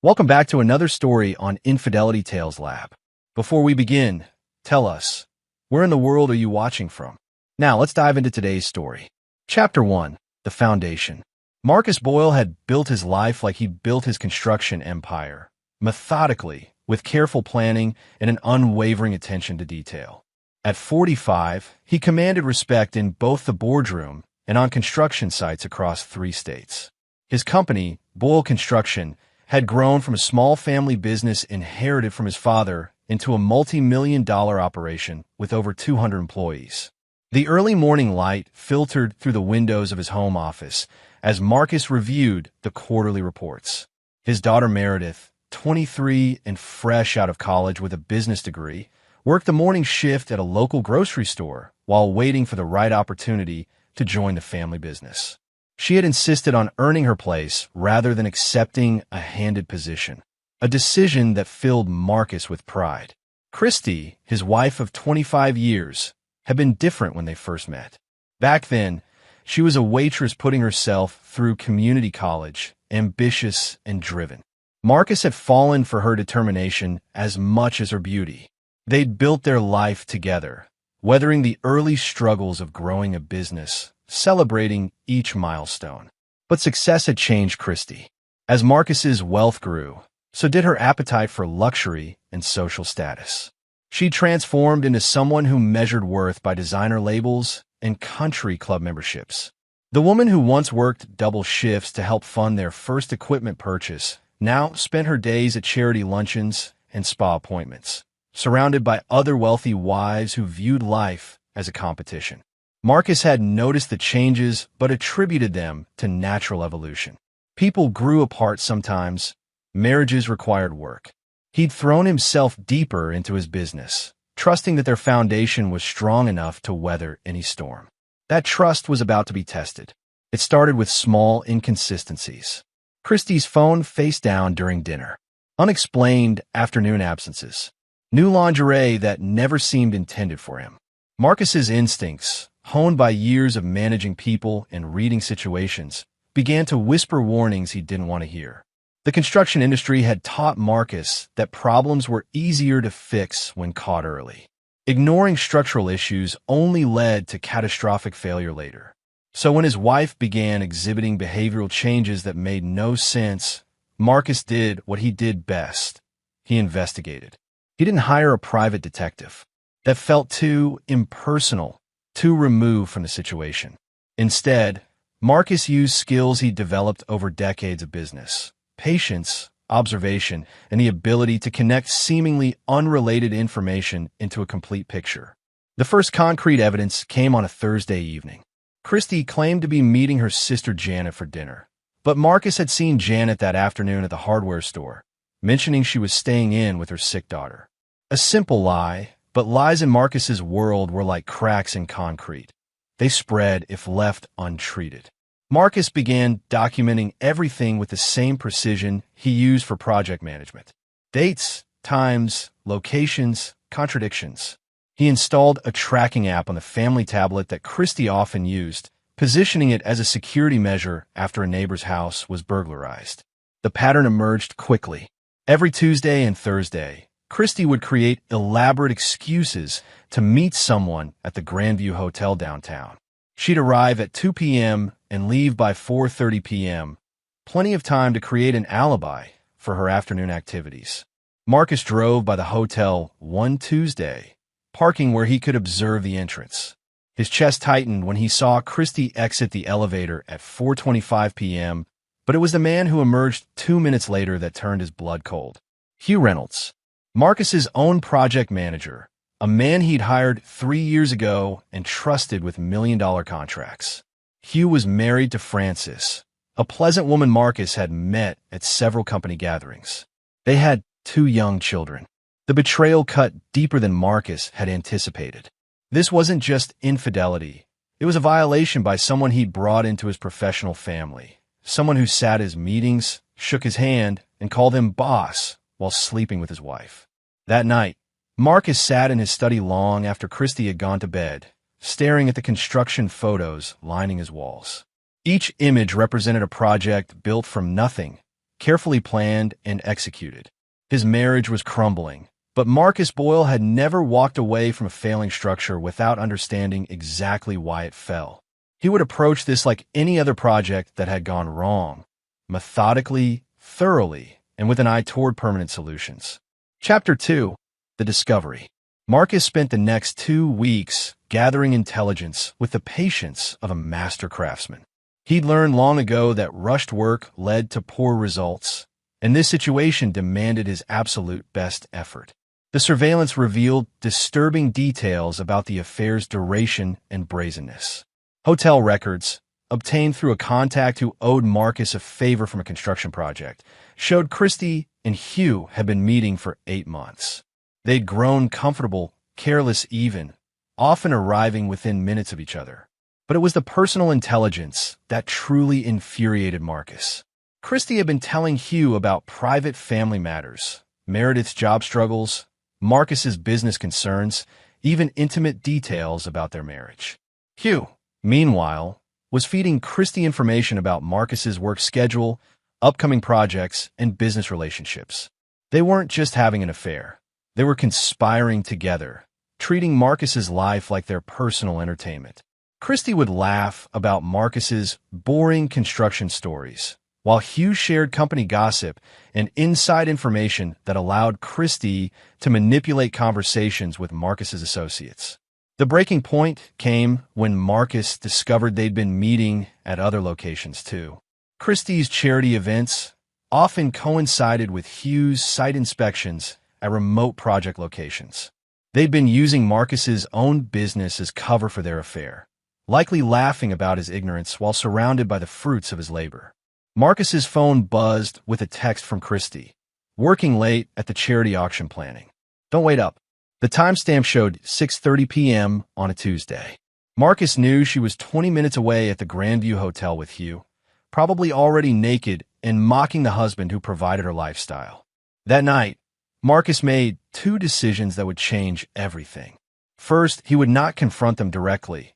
Welcome back to another story on Infidelity Tales Lab. Before we begin, tell us, where in the world are you watching from? Now, let's dive into today's story. Chapter 1. The Foundation. Marcus Boyle had built his life like he built his construction empire, methodically, with careful planning and an unwavering attention to detail. At 45, he commanded respect in both the boardroom and on construction sites across 3 states. His company, Boyle Construction, had grown from a small family business inherited from his father into a multi-million-dollar operation with over 200 employees. The early morning light filtered through the windows of his home office as Marcus reviewed the quarterly reports. His daughter Meredith, 23 and fresh out of college with a business degree, worked the morning shift at a local grocery store while waiting for the right opportunity to join the family business. She had insisted on earning her place rather than accepting a handed position, a decision that filled Marcus with pride. Christy, his wife of 25 years, had been different when they first met. Back then, she was a waitress putting herself through community college, ambitious and driven. Marcus had fallen for her determination as much as her beauty. They'd built their life together, weathering the early struggles of growing a business, celebrating each milestone. But success had changed Christy. As Marcus's wealth grew, so did her appetite for luxury and social status. She transformed into someone who measured worth by designer labels and country club memberships. The woman who once worked double shifts to help fund their first equipment purchase now spent her days at charity luncheons and spa appointments, surrounded by other wealthy wives who viewed life as a competition. Marcus had noticed the changes but attributed them to natural evolution. People grew apart sometimes. Marriages required work. He'd thrown himself deeper into his business, trusting that their foundation was strong enough to weather any storm. That trust was about to be tested. It started with small inconsistencies. Christy's phone face down during dinner. Unexplained afternoon absences. New lingerie that never seemed intended for him. Marcus's instincts, honed by years of managing people and reading situations, began to whisper warnings he didn't want to hear. The construction industry had taught Marcus that problems were easier to fix when caught early. Ignoring structural issues only led to catastrophic failure later. So when his wife began exhibiting behavioral changes that made no sense, Marcus did what he did best. He investigated. He didn't hire a private detective. That felt too impersonal, too removed from the situation. Instead, Marcus used skills he developed over decades of business: patience, observation, and the ability to connect seemingly unrelated information into a complete picture. The first concrete evidence came on a Thursday evening. Christy claimed to be meeting her sister Janet for dinner, but Marcus had seen Janet that afternoon at the hardware store, mentioning she was staying in with her sick daughter. A simple lie, but lies in Marcus's world were like cracks in concrete. They spread if left untreated. Marcus began documenting everything with the same precision he used for project management. Dates, times, locations, contradictions. He installed a tracking app on the family tablet that Christy often used, positioning it as a security measure after a neighbor's house was burglarized. The pattern emerged quickly. Every Tuesday and Thursday, Christy would create elaborate excuses to meet someone at the Grandview Hotel downtown. She'd arrive at 2 p.m. and leave by 4:30 p.m., plenty of time to create an alibi for her afternoon activities. Marcus drove by the hotel one Tuesday, parking where he could observe the entrance. His chest tightened when he saw Christy exit the elevator at 4:25 p.m., but it was the man who emerged 2 minutes later that turned his blood cold. Hugh Reynolds, Marcus's own project manager, a man he'd hired 3 years ago and trusted with million-dollar contracts. Hugh was married to Frances, a pleasant woman Marcus had met at several company gatherings. They had 2 young children. The betrayal cut deeper than Marcus had anticipated. This wasn't just infidelity. It was a violation by someone he'd brought into his professional family, someone who sat his meetings, shook his hand, and called him boss while sleeping with his wife. That night, Marcus sat in his study long after Christy had gone to bed, staring at the construction photos lining his walls. Each image represented a project built from nothing, carefully planned and executed. His marriage was crumbling, but Marcus Boyle had never walked away from a failing structure without understanding exactly why it fell. He would approach this like any other project that had gone wrong, methodically, thoroughly, and with an eye toward permanent solutions. Chapter 2. The Discovery. Marcus spent the next 2 weeks gathering intelligence with the patience of a master craftsman. He'd learned long ago that rushed work led to poor results, and this situation demanded his absolute best effort. The surveillance revealed disturbing details about the affair's duration and brazenness. Hotel records, obtained through a contact who owed Marcus a favor from a construction project, showed Christie and Hugh had been meeting for 8 months. They'd grown comfortable, careless even, often arriving within minutes of each other. But it was the personal intelligence that truly infuriated Marcus. Christie had been telling Hugh about private family matters, Meredith's job struggles, Marcus's business concerns, even intimate details about their marriage. Hugh, meanwhile, was feeding Christie information about Marcus's work schedule, upcoming projects, and business relationships. They weren't just having an affair. They were conspiring together, treating Marcus's life like their personal entertainment. Christie would laugh about Marcus's boring construction stories, while Hugh shared company gossip and inside information that allowed Christie to manipulate conversations with Marcus's associates. The breaking point came when Marcus discovered they'd been meeting at other locations too. Christie's charity events often coincided with Hugh's site inspections at remote project locations. They'd been using Marcus's own business as cover for their affair, likely laughing about his ignorance while surrounded by the fruits of his labor. Marcus's phone buzzed with a text from Christie, working late at the charity auction planning. Don't wait up. The timestamp showed 6:30 p.m. on a Tuesday. Marcus knew she was 20 minutes away at the Grandview Hotel with Hugh, probably already naked and mocking the husband who provided her lifestyle. That night, Marcus made 2 decisions that would change everything. First, he would not confront them directly.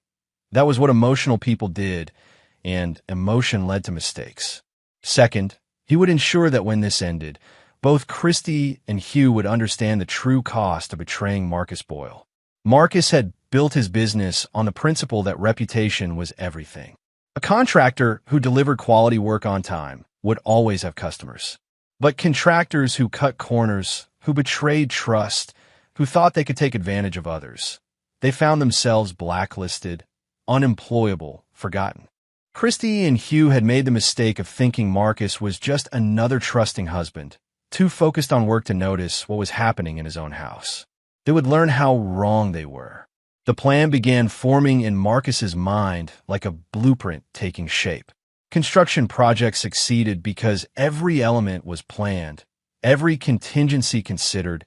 That was what emotional people did, and emotion led to mistakes. Second, he would ensure that when this ended, both Christie and Hugh would understand the true cost of betraying Marcus Boyle. Marcus had built his business on the principle that reputation was everything. A contractor who delivered quality work on time would always have customers. But contractors who cut corners, who betrayed trust, who thought they could take advantage of others, they found themselves blacklisted, unemployable, forgotten. Christie and Hugh had made the mistake of thinking Marcus was just another trusting husband, too focused on work to notice what was happening in his own house. They would learn how wrong they were. The plan began forming in Marcus's mind like a blueprint taking shape. Construction projects succeeded because every element was planned, every contingency considered,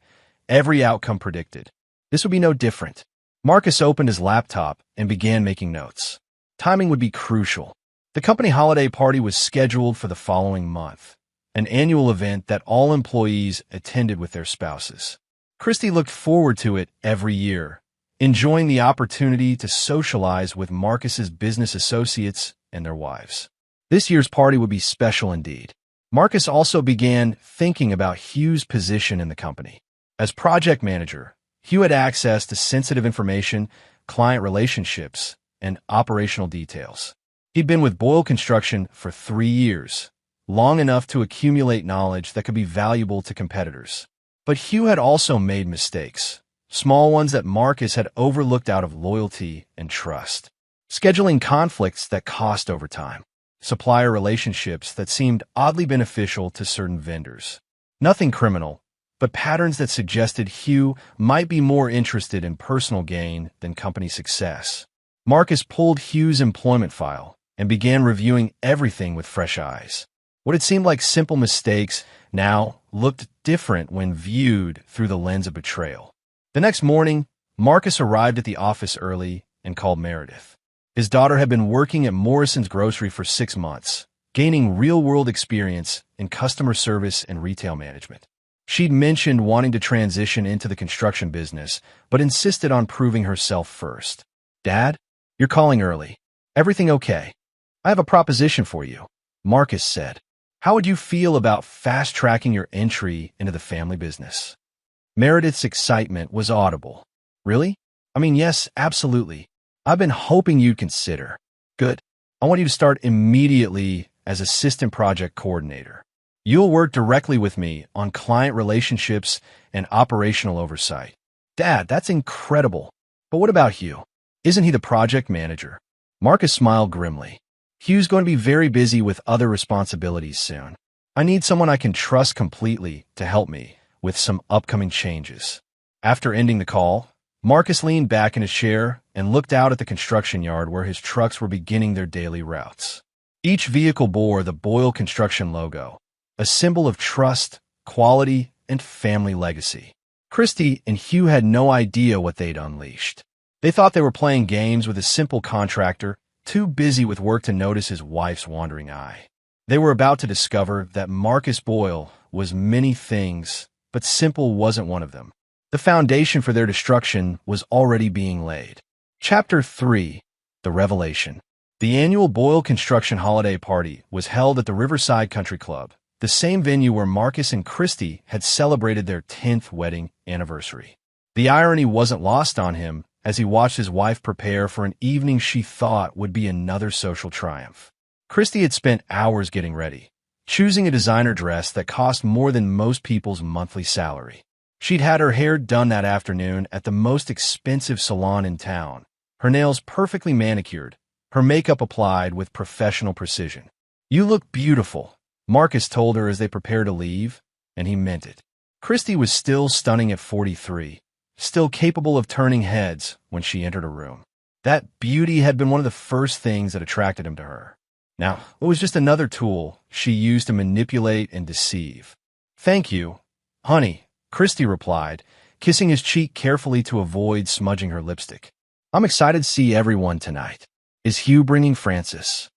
every outcome predicted. This would be no different. Marcus opened his laptop and began making notes. Timing would be crucial. The company holiday party was scheduled for the following month, an annual event that all employees attended with their spouses. Christie looked forward to it every year, enjoying the opportunity to socialize with Marcus's business associates and their wives. This year's party would be special indeed. Marcus also began thinking about Hugh's position in the company. As project manager, Hugh had access to sensitive information, client relationships, and operational details. He'd been with Boyle Construction for 3 years, long enough to accumulate knowledge that could be valuable to competitors. But Hugh had also made mistakes, small ones that Marcus had overlooked out of loyalty and trust. Scheduling conflicts that cost overtime, supplier relationships that seemed oddly beneficial to certain vendors. Nothing criminal, but patterns that suggested Hugh might be more interested in personal gain than company success. Marcus pulled Hugh's employment file and began reviewing everything with fresh eyes. What had seemed like simple mistakes now looked different when viewed through the lens of betrayal. The next morning, Marcus arrived at the office early and called Meredith. His daughter had been working at Morrison's Grocery for 6 months, gaining real-world experience in customer service and retail management. She'd mentioned wanting to transition into the construction business, but insisted on proving herself first. "Dad, you're calling early. Everything okay? I have a proposition for you," Marcus said. How would you feel about fast-tracking your entry into the family business? Meredith's excitement was audible. Really? I mean, yes, absolutely. I've been hoping you'd consider. Good. I want you to start immediately as assistant project coordinator. You'll work directly with me on client relationships and operational oversight. Dad, that's incredible. But what about Hugh? Isn't he the project manager? Marcus smiled grimly. Hugh's going to be very busy with other responsibilities soon. I need someone I can trust completely to help me with some upcoming changes. After ending the call, Marcus leaned back in his chair and looked out at the construction yard where his trucks were beginning their daily routes. Each vehicle bore the Boyle Construction logo, a symbol of trust, quality, and family legacy. Christy and Hugh had no idea what they'd unleashed. They thought they were playing games with a simple contractor, too busy with work to notice his wife's wandering eye. They were about to discover that Marcus Boyle was many things, but simple wasn't one of them. The foundation for their destruction was already being laid. Chapter 3: The Revelation. The annual Boyle Construction Holiday Party was held at the Riverside Country Club, the same venue where Marcus and Christy had celebrated their 10th wedding anniversary. The irony wasn't lost on him as he watched his wife prepare for an evening she thought would be another social triumph. Christy had spent hours getting ready, choosing a designer dress that cost more than most people's monthly salary. She'd had her hair done that afternoon at the most expensive salon in town, her nails perfectly manicured, her makeup applied with professional precision. "You look beautiful," Marcus told her as they prepared to leave, and he meant it. Christy was still stunning at 43, still capable of turning heads when she entered a room. That beauty had been one of the first things that attracted him to her. Now, it was just another tool she used to manipulate and deceive. "Thank you, honey," Christy replied, kissing his cheek carefully to avoid smudging her lipstick. "I'm excited to see everyone tonight. Is Hugh bringing Francis?"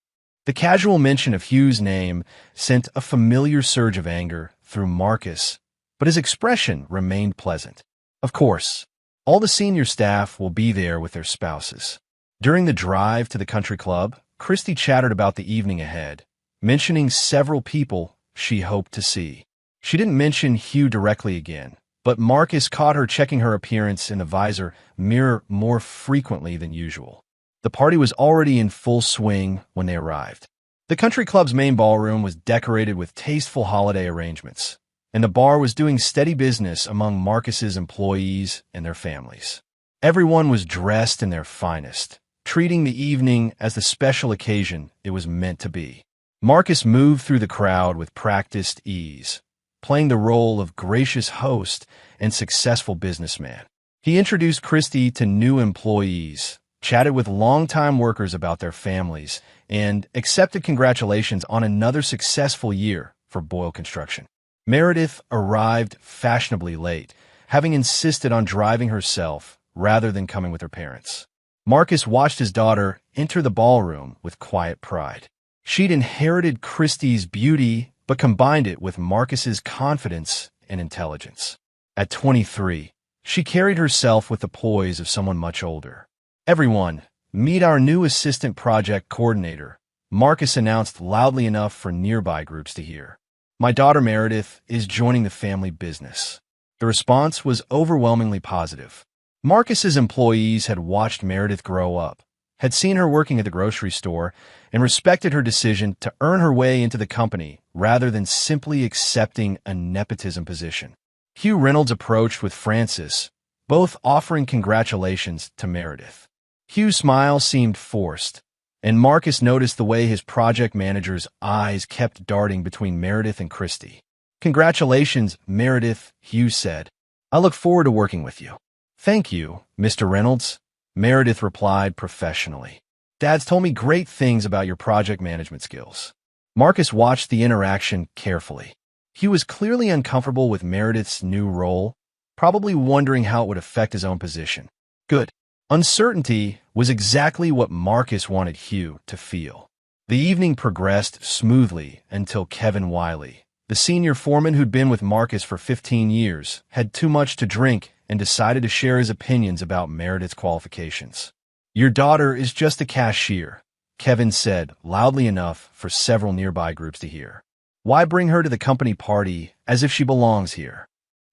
The casual mention of Hugh's name sent a familiar surge of anger through Marcus, but his expression remained pleasant. Of course, all the senior staff will be there with their spouses. During the drive to the country club, Christy chattered about the evening ahead, mentioning several people she hoped to see. She didn't mention Hugh directly again, but Marcus caught her checking her appearance in the visor mirror more frequently than usual. The party was already in full swing when they arrived. The country club's main ballroom was decorated with tasteful holiday arrangements, and the bar was doing steady business among Marcus's employees and their families. Everyone was dressed in their finest, treating the evening as the special occasion it was meant to be. Marcus moved through the crowd with practiced ease, playing the role of gracious host and successful businessman. He introduced Christy to new employees, chatted with longtime workers about their families, and accepted congratulations on another successful year for Boyle Construction. Meredith arrived fashionably late, having insisted on driving herself rather than coming with her parents. Marcus watched his daughter enter the ballroom with quiet pride. She'd inherited Christy's beauty, but combined it with Marcus's confidence and intelligence. At 23, she carried herself with the poise of someone much older. "Everyone, meet our new assistant project coordinator," Marcus announced loudly enough for nearby groups to hear. "My daughter Meredith is joining the family business." The response was overwhelmingly positive. Marcus's employees had watched Meredith grow up, had seen her working at the grocery store, and respected her decision to earn her way into the company rather than simply accepting a nepotism position. Hugh Reynolds approached with Francis, both offering congratulations to Meredith. Hugh's smile seemed forced, and Marcus noticed the way his project manager's eyes kept darting between Meredith and Christy. "Congratulations, Meredith," Hugh said. "I look forward to working with you." "Thank you, Mr. Reynolds," Meredith replied professionally. "Dad's told me great things about your project management skills." Marcus watched the interaction carefully. Hugh was clearly uncomfortable with Meredith's new role, probably wondering how it would affect his own position. Good. Uncertainty was exactly what Marcus wanted Hugh to feel. The evening progressed smoothly until Kevin Wiley, the senior foreman who'd been with Marcus for 15 years, had too much to drink and decided to share his opinions about Meredith's qualifications. "Your daughter is just a cashier," Kevin said loudly enough for several nearby groups to hear. Why bring her to the company party as if she belongs here?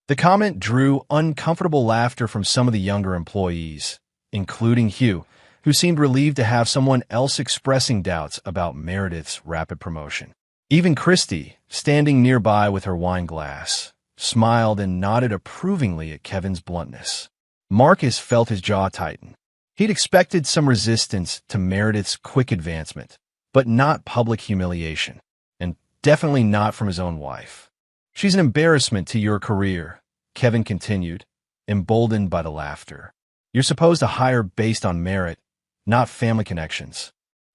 The comment drew uncomfortable laughter from some of the younger employees, including Hugh, who seemed relieved to have someone else expressing doubts about Meredith's rapid promotion. Even Christy, standing nearby with her wine glass, smiled and nodded approvingly at Kevin's bluntness. Marcus felt his jaw tighten. He'd expected some resistance to Meredith's quick advancement, but not public humiliation, and definitely not from his own wife. She's an embarrassment to your career, Kevin continued, emboldened by the laughter. You're supposed to hire based on merit, not family connections.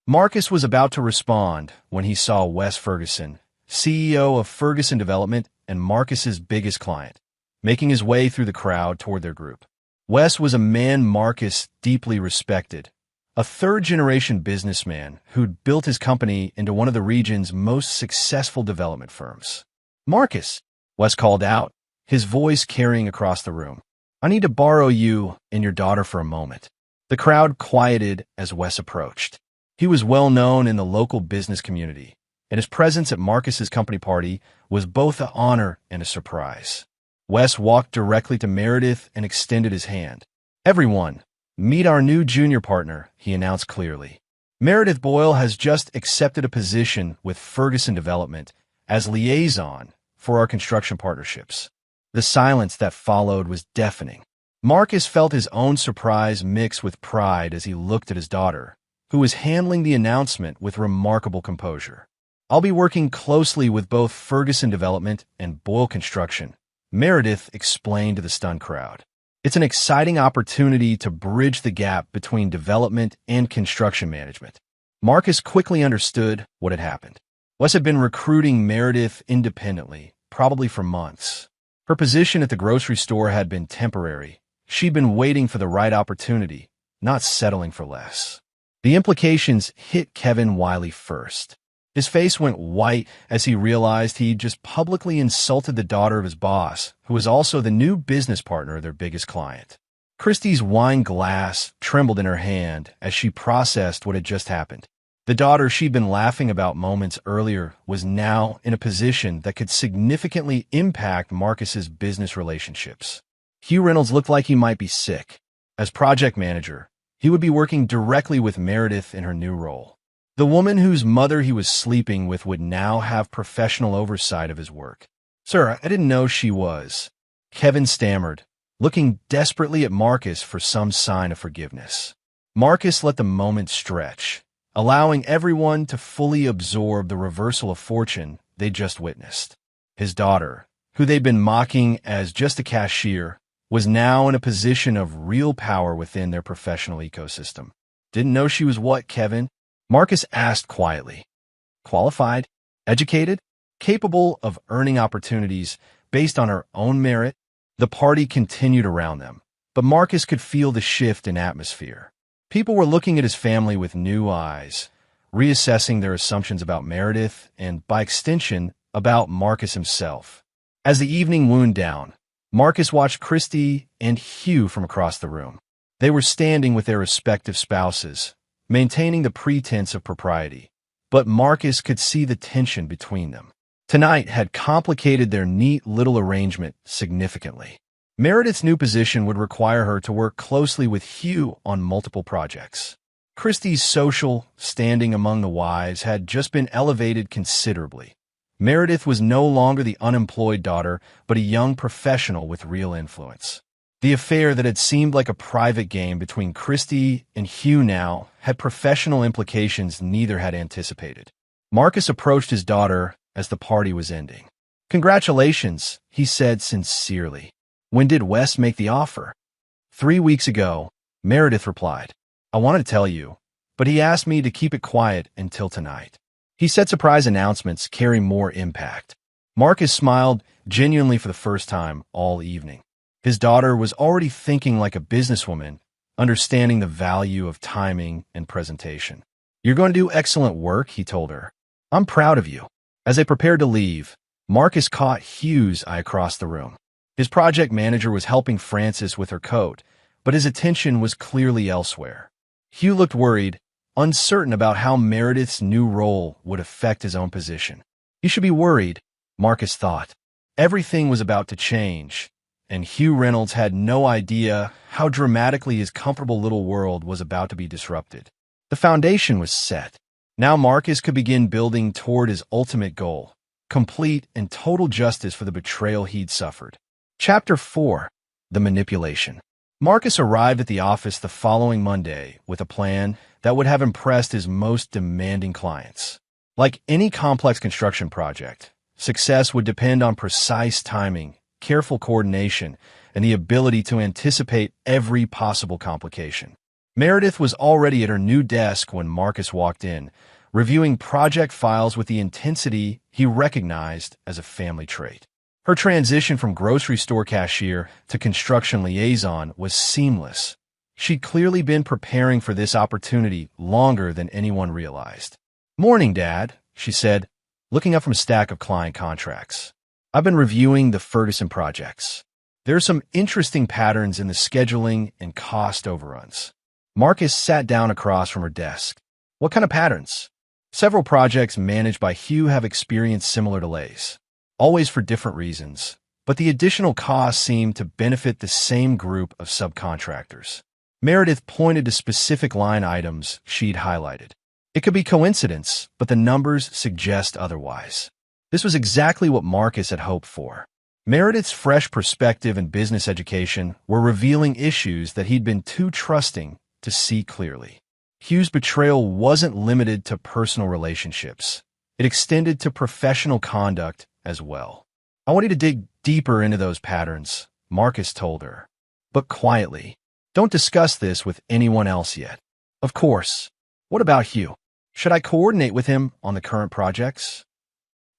Marcus was about to respond when he saw Wes Ferguson, CEO of Ferguson Development and Marcus's biggest client, making his way through the crowd toward their group. Wes was a man Marcus deeply respected, a third-generation businessman who'd built his company into one of the region's most successful development firms. Marcus, Wes called out, his voice carrying across the room. I need to borrow you and your daughter for a moment. The crowd quieted as Wes approached. He was well known in the local business community, and his presence at Marcus's company party was both an honor and a surprise. Wes walked directly to Meredith and extended his hand. Everyone, meet our new junior partner, he announced clearly. Meredith Boyle has just accepted a position with Ferguson Development as liaison for our construction partnerships. The silence that followed was deafening. Marcus felt his own surprise mix with pride as he looked at his daughter, who was handling the announcement with remarkable composure. I'll be working closely with both Ferguson Development and Boyle Construction, Meredith explained to the stunned crowd. It's an exciting opportunity to bridge the gap between development and construction management. Marcus quickly understood what had happened. Wes had been recruiting Meredith independently, probably for months. Her position at the grocery store had been temporary. She'd been waiting for the right opportunity, not settling for less. The implications hit Kevin Wiley first. His face went white as he realized he'd just publicly insulted the daughter of his boss, who was also the new business partner of their biggest client. Christy's wine glass trembled in her hand as she processed what had just happened. The daughter she'd been laughing about moments earlier was now in a position that could significantly impact Marcus's business relationships. Hugh Reynolds looked like he might be sick. As project manager, he would be working directly with Meredith in her new role. The woman whose mother he was sleeping with would now have professional oversight of his work. Sir, I didn't know she was. Kevin stammered, looking desperately at Marcus for some sign of forgiveness. Marcus let the moment stretch, allowing everyone to fully absorb the reversal of fortune they'd just witnessed. His daughter, who they'd been mocking as just a cashier, was now in a position of real power within their professional ecosystem. Didn't know she was what, Kevin? Marcus asked quietly. Qualified, educated, capable of earning opportunities based on her own merit. The party continued around them, but Marcus could feel the shift in atmosphere. People were looking at his family with new eyes, reassessing their assumptions about Meredith and, by extension, about Marcus himself. As the evening wound down, Marcus watched Christy and Hugh from across the room. They were standing with their respective spouses, maintaining the pretense of propriety, but Marcus could see the tension between them. Tonight had complicated their neat little arrangement significantly. Meredith's new position would require her to work closely with Hugh on multiple projects. Christy's social standing among the wives had just been elevated considerably. Meredith was no longer the unemployed daughter, but a young professional with real influence. The affair that had seemed like a private game between Christy and Hugh now had professional implications neither had anticipated. Marcus approached his daughter as the party was ending. Congratulations, he said sincerely. When did Wes make the offer? 3 weeks ago, Meredith replied. I wanted to tell you, but he asked me to keep it quiet until tonight. He said surprise announcements carry more impact. Marcus smiled genuinely for the first time all evening. His daughter was already thinking like a businesswoman, understanding the value of timing and presentation. You're going to do excellent work, he told her. I'm proud of you. As they prepared to leave, Marcus caught Hugh's eye across the room. His project manager was helping Frances with her coat, but his attention was clearly elsewhere. Hugh looked worried, uncertain about how Meredith's new role would affect his own position. You should be worried, Marcus thought. Everything was about to change, and Hugh Reynolds had no idea how dramatically his comfortable little world was about to be disrupted. The foundation was set. Now Marcus could begin building toward his ultimate goal, complete and total justice for the betrayal he'd suffered. Chapter 4. The Manipulation. Marcus arrived at the office the following Monday with a plan that would have impressed his most demanding clients. Like any complex construction project, success would depend on precise timing, careful coordination, and the ability to anticipate every possible complication. Meredith was already at her new desk when Marcus walked in, reviewing project files with the intensity he recognized as a family trait. Her transition from grocery store cashier to construction liaison was seamless. She'd clearly been preparing for this opportunity longer than anyone realized. "Morning, Dad," she said, looking up from a stack of client contracts. "I've been reviewing the Ferguson projects. There are some interesting patterns in the scheduling and cost overruns." Marcus sat down across from her desk. "What kind of patterns?" "Several projects managed by Hugh have experienced similar delays, always for different reasons, but the additional costs seem to benefit the same group of subcontractors." Meredith pointed to specific line items she'd highlighted. "It could be coincidence, but the numbers suggest otherwise." This was exactly what Marcus had hoped for. Meredith's fresh perspective and business education were revealing issues that he'd been too trusting to see clearly. Hugh's betrayal wasn't limited to personal relationships. It extended to professional conduct as well. "I want you to dig deeper into those patterns," Marcus told her. "But quietly. Don't discuss this with anyone else yet." "Of course. What about Hugh? Should I coordinate with him on the current projects?"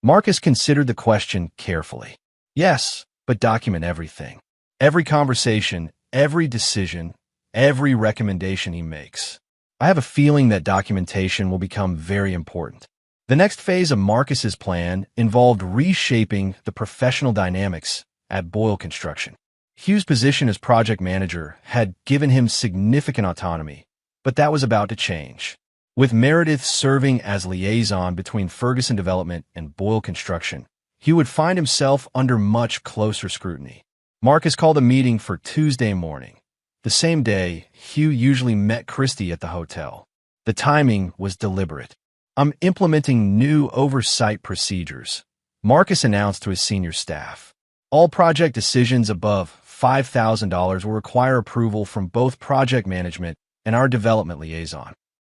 Marcus considered the question carefully. "Yes, but document everything. Every conversation, every decision, every recommendation he makes. I have a feeling that documentation will become very important." The next phase of Marcus's plan involved reshaping the professional dynamics at Boyle Construction. Hugh's position as project manager had given him significant autonomy, but that was about to change. With Meredith serving as liaison between Ferguson Development and Boyle Construction, Hugh would find himself under much closer scrutiny. Marcus called a meeting for Tuesday morning. The same day, Hugh usually met Christy at the hotel. The timing was deliberate. "I'm implementing new oversight procedures," Marcus announced to his senior staff. "All project decisions above $5,000 will require approval from both project management and our development liaison."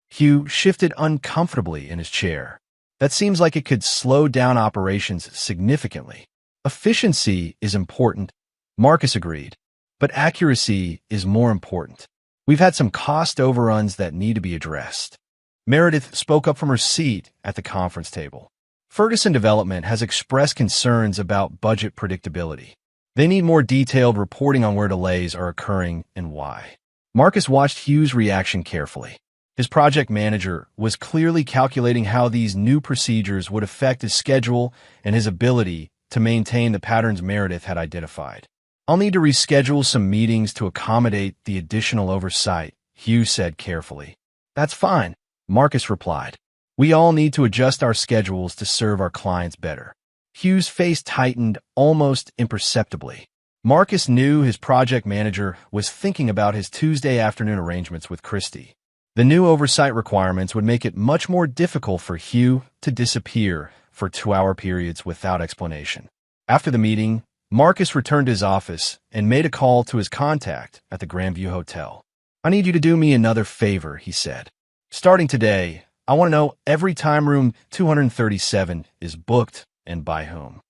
Hugh shifted uncomfortably in his chair. "That seems like it could slow down operations significantly." "Efficiency is important," Marcus agreed, "but accuracy is more important. We've had some cost overruns that need to be addressed." Meredith spoke up from her seat at the conference table. "Ferguson Development has expressed concerns about budget predictability. They need more detailed reporting on where delays are occurring and why." Marcus watched Hugh's reaction carefully. His project manager was clearly calculating how these new procedures would affect his schedule and his ability to maintain the patterns Meredith had identified. "I'll need to reschedule some meetings to accommodate the additional oversight," Hugh said carefully. "That's fine," Marcus replied. "We all need to adjust our schedules to serve our clients better." Hugh's face tightened almost imperceptibly. Marcus knew his project manager was thinking about his Tuesday afternoon arrangements with Christy. The new oversight requirements would make it much more difficult for Hugh to disappear for 2-hour periods without explanation. After the meeting, Marcus returned to his office and made a call to his contact at the Grandview Hotel. "I need you to do me another favor," he said. "Starting today, I want to know every time room 237 is booked and by whom."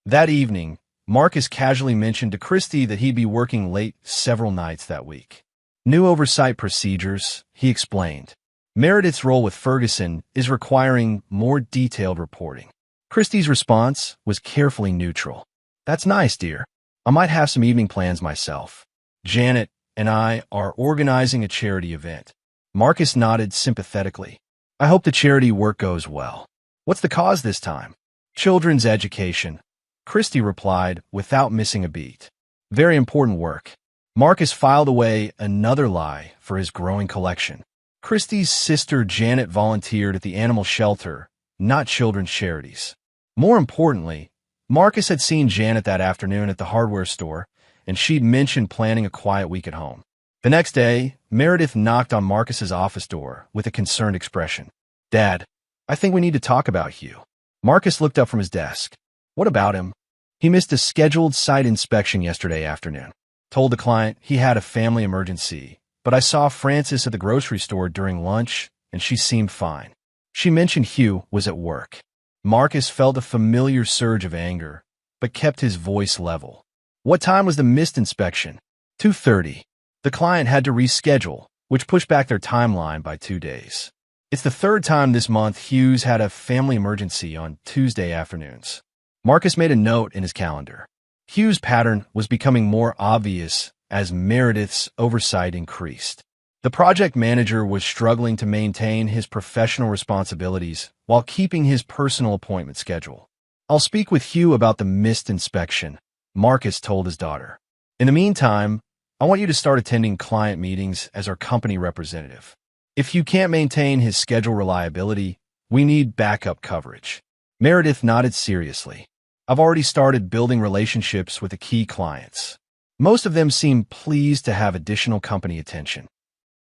That evening, Marcus casually mentioned to Christy that he'd be working late several nights that week. "New oversight procedures," he explained. "Meredith's role with Ferguson is requiring more detailed reporting." Christy's response was carefully neutral. "That's nice, dear. I might have some evening plans myself. Janet and I are organizing a charity event." Marcus nodded sympathetically. "I hope the charity work goes well." "What's the cause this time?" "Children's education," Christy replied without missing a beat. "Very important work." Marcus filed away another lie for his growing collection. Christy's sister Janet volunteered at the animal shelter, not children's charities. More importantly, Marcus had seen Janet that afternoon at the hardware store, and she'd mentioned planning a quiet week at home. The next day, Meredith knocked on Marcus's office door with a concerned expression. "Dad, I think we need to talk about Hugh." Marcus looked up from his desk. "What about him?" "He missed a scheduled site inspection yesterday afternoon. Told the client he had a family emergency, but I saw Frances at the grocery store during lunch, and she seemed fine. She mentioned Hugh was at work." Marcus felt a familiar surge of anger, but kept his voice level. "What time was the missed inspection?" 2:30. The client had to reschedule, which pushed back their timeline by 2 days. "It's the third time this month Hugh's had a family emergency on Tuesday afternoons." Marcus made a note in his calendar. Hugh's pattern was becoming more obvious as Meredith's oversight increased. The project manager was struggling to maintain his professional responsibilities while keeping his personal appointment schedule. "I'll speak with Hugh about the missed inspection," Marcus told his daughter. "In the meantime, I want you to start attending client meetings as our company representative. If Hugh can't maintain his schedule reliability, we need backup coverage." Meredith nodded seriously. "I've already started building relationships with the key clients. Most of them seem pleased to have additional company attention."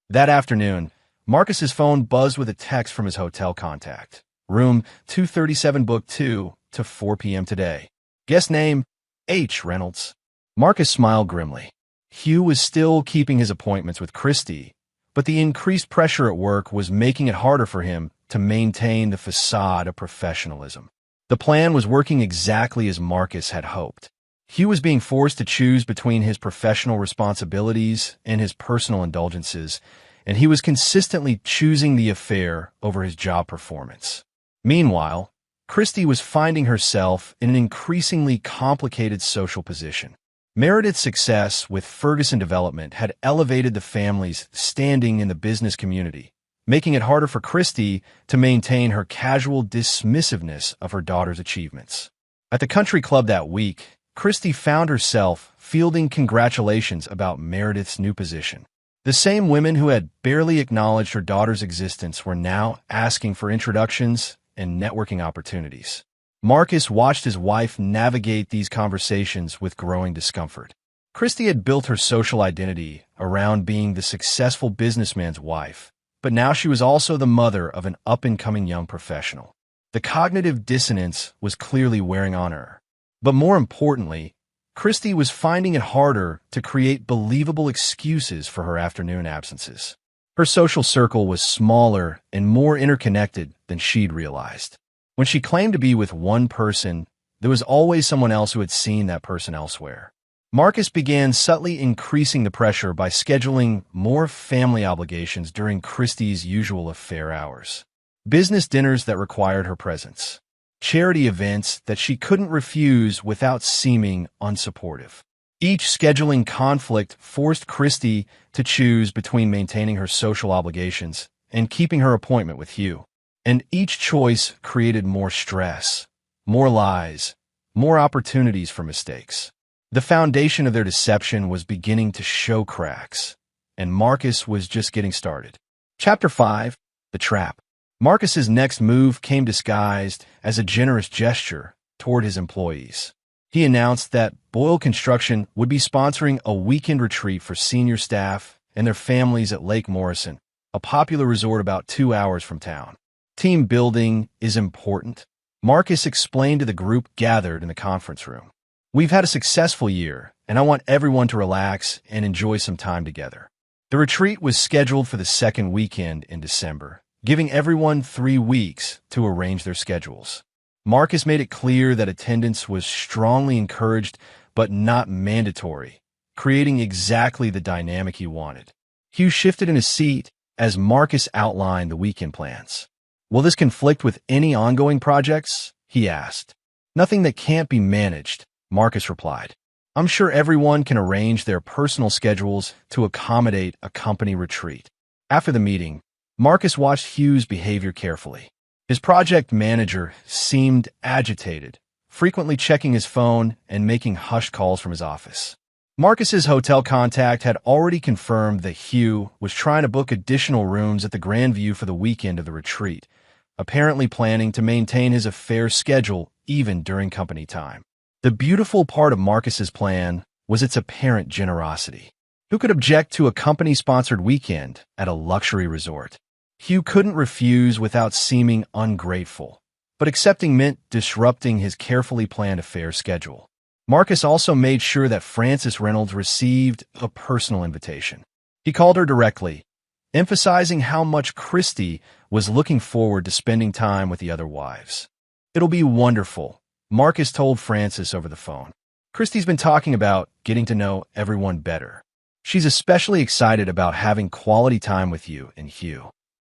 That afternoon, Marcus's phone buzzed with a text from his hotel contact. "Room 237 booked 2 to 4 p.m. today. Guest name, H. Reynolds." Marcus smiled grimly. Hugh was still keeping his appointments with Christy, but the increased pressure at work was making it harder for him to maintain the facade of professionalism. The plan was working exactly as Marcus had hoped. Hugh was being forced to choose between his professional responsibilities and his personal indulgences, and he was consistently choosing the affair over his job performance. Meanwhile, Christy was finding herself in an increasingly complicated social position. Meredith's success with Ferguson Development had elevated the family's standing in the business community, making it harder for Christy to maintain her casual dismissiveness of her daughter's achievements. At the country club that week, Christy found herself fielding congratulations about Meredith's new position. The same women who had barely acknowledged her daughter's existence were now asking for introductions and networking opportunities. Marcus watched his wife navigate these conversations with growing discomfort. Christy had built her social identity around being the successful businessman's wife, but now she was also the mother of an up-and-coming young professional. The cognitive dissonance was clearly wearing on her. But more importantly, Christy was finding it harder to create believable excuses for her afternoon absences. Her social circle was smaller and more interconnected than she'd realized. When she claimed to be with one person, there was always someone else who had seen that person elsewhere. Marcus began subtly increasing the pressure by scheduling more family obligations during Christy's usual affair hours. Business dinners that required her presence. Charity events that she couldn't refuse without seeming unsupportive. Each scheduling conflict forced Christy to choose between maintaining her social obligations and keeping her appointment with Hugh. And each choice created more stress, more lies, more opportunities for mistakes. The foundation of their deception was beginning to show cracks, and Marcus was just getting started. Chapter 5. The Trap. Marcus's next move came disguised as a generous gesture toward his employees. He announced that Boyle Construction would be sponsoring a weekend retreat for senior staff and their families at Lake Morrison, a popular resort about 2 hours from town. Team building is important, Marcus explained to the group gathered in the conference room. "We've had a successful year, and I want everyone to relax and enjoy some time together." The retreat was scheduled for the second weekend in December, giving everyone 3 weeks to arrange their schedules. Marcus made it clear that attendance was strongly encouraged but not mandatory, creating exactly the dynamic he wanted. Hugh shifted in his seat as Marcus outlined the weekend plans. "Will this conflict with any ongoing projects?" he asked. "Nothing that can't be managed," Marcus replied. "I'm sure everyone can arrange their personal schedules to accommodate a company retreat." After the meeting, Marcus watched Hugh's behavior carefully. His project manager seemed agitated, frequently checking his phone and making hushed calls from his office. Marcus's hotel contact had already confirmed that Hugh was trying to book additional rooms at the Grand View for the weekend of the retreat, apparently planning to maintain his affair schedule even during company time. The beautiful part of Marcus's plan was its apparent generosity. Who could object to a company-sponsored weekend at a luxury resort? Hugh couldn't refuse without seeming ungrateful, but accepting meant disrupting his carefully planned affair schedule. Marcus also made sure that Frances Reynolds received a personal invitation. He called her directly, emphasizing how much Christy was looking forward to spending time with the other wives. "It'll be wonderful," Marcus told Frances over the phone. "Christy's been talking about getting to know everyone better. She's especially excited about having quality time with you and Hugh."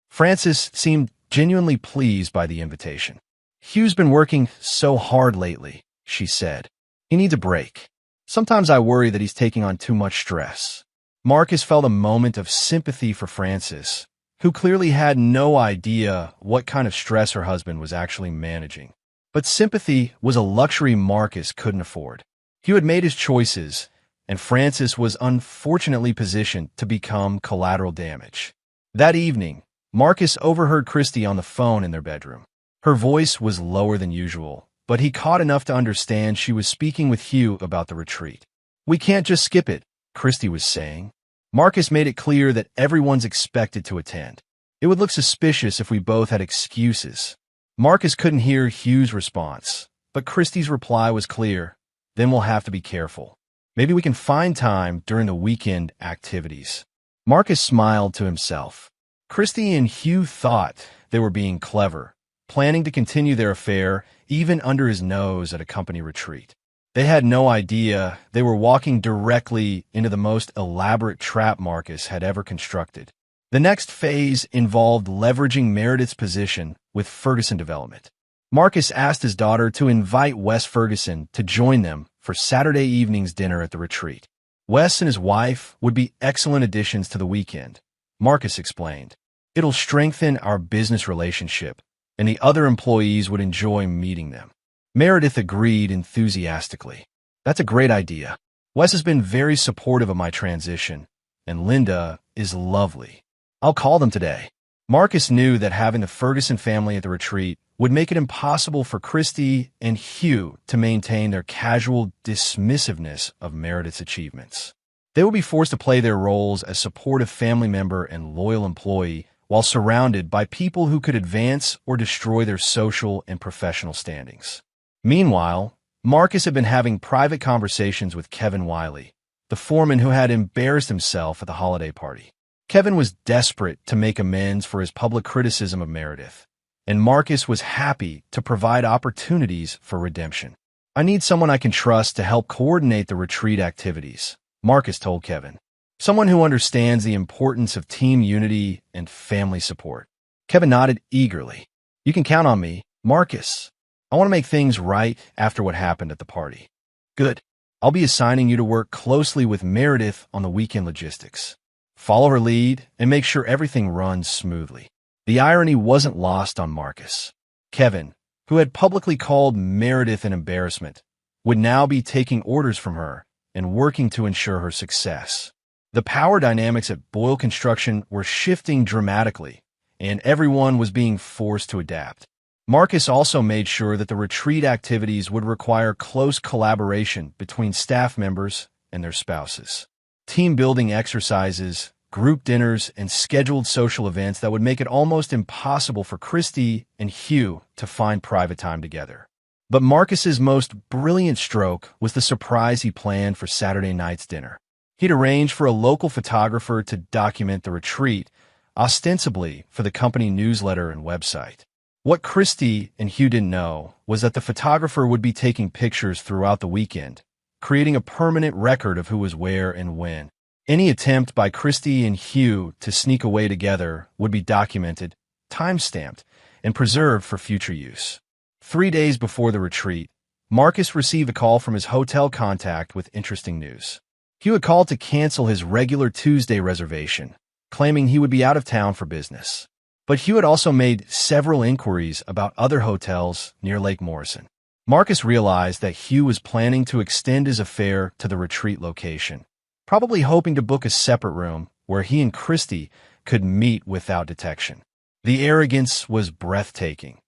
Frances seemed genuinely pleased by the invitation. "Hugh's been working so hard lately," she said. "He needs a break. Sometimes I worry that he's taking on too much stress." Marcus felt a moment of sympathy for Frances, who clearly had no idea what kind of stress her husband was actually managing. But sympathy was a luxury Marcus couldn't afford. Hugh had made his choices, and Frances was unfortunately positioned to become collateral damage. That evening, Marcus overheard Christy on the phone in their bedroom. Her voice was lower than usual, but he caught enough to understand she was speaking with Hugh about the retreat. "We can't just skip it," Christy was saying. "Marcus made it clear that everyone's expected to attend. It would look suspicious if we both had excuses." Marcus couldn't hear Hugh's response, but Christy's reply was clear. "Then we'll have to be careful. Maybe we can find time during the weekend activities." Marcus smiled to himself. Christy and Hugh thought they were being clever, planning to continue their affair even under his nose at a company retreat. They had no idea they were walking directly into the most elaborate trap Marcus had ever constructed. The next phase involved leveraging Meredith's position with Ferguson Development. Marcus asked his daughter to invite Wes Ferguson to join them for Saturday evening's dinner at the retreat. Wes and his wife would be excellent additions to the weekend, Marcus explained. "It'll strengthen our business relationship, and the other employees would enjoy meeting them." Meredith agreed enthusiastically. "That's a great idea. Wes has been very supportive of my transition, and Linda is lovely. I'll call them today." Marcus knew that having the Ferguson family at the retreat would make it impossible for Christy and Hugh to maintain their casual dismissiveness of Meredith's achievements. They would be forced to play their roles as supportive family member and loyal employee while surrounded by people who could advance or destroy their social and professional standings. Meanwhile, Marcus had been having private conversations with Kevin Wiley, the foreman who had embarrassed himself at the holiday party. Kevin was desperate to make amends for his public criticism of Meredith, and Marcus was happy to provide opportunities for redemption. "I need someone I can trust to help coordinate the retreat activities," Marcus told Kevin. "Someone who understands the importance of team unity and family support." Kevin nodded eagerly. "You can count on me, Marcus. I want to make things right after what happened at the party." "Good. I'll be assigning you to work closely with Meredith on the weekend logistics. Follow her lead and make sure everything runs smoothly." The irony wasn't lost on Marcus. Kevin, who had publicly called Meredith an embarrassment, would now be taking orders from her and working to ensure her success. The power dynamics at Boyle Construction were shifting dramatically, and everyone was being forced to adapt. Marcus also made sure that the retreat activities would require close collaboration between staff members and their spouses. Team-building exercises, group dinners, and scheduled social events that would make it almost impossible for Christy and Hugh to find private time together. But Marcus's most brilliant stroke was the surprise he planned for Saturday night's dinner. He'd arranged for a local photographer to document the retreat, ostensibly for the company newsletter and website. What Christy and Hugh didn't know was that the photographer would be taking pictures throughout the weekend, creating a permanent record of who was where and when. Any attempt by Christy and Hugh to sneak away together would be documented, time-stamped, and preserved for future use. 3 days before the retreat, Marcus received a call from his hotel contact with interesting news. Hugh had called to cancel his regular Tuesday reservation, claiming he would be out of town for business. But Hugh had also made several inquiries about other hotels near Lake Morrison. Marcus realized that Hugh was planning to extend his affair to the retreat location, probably hoping to book a separate room where he and Christy could meet without detection. The arrogance was breathtaking.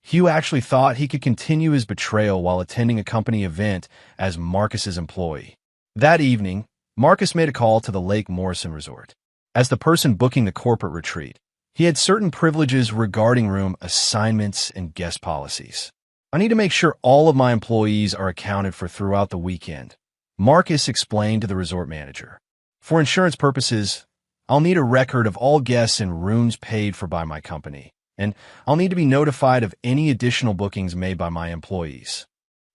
Hugh actually thought he could continue his betrayal while attending a company event as Marcus's employee. That evening, Marcus made a call to the Lake Morrison Resort. As the person booking the corporate retreat, he had certain privileges regarding room assignments and guest policies. I need to make sure all of my employees are accounted for throughout the weekend, Marcus explained to the resort manager. For insurance purposes, I'll need a record of all guests and rooms paid for by my company, and I'll need to be notified of any additional bookings made by my employees.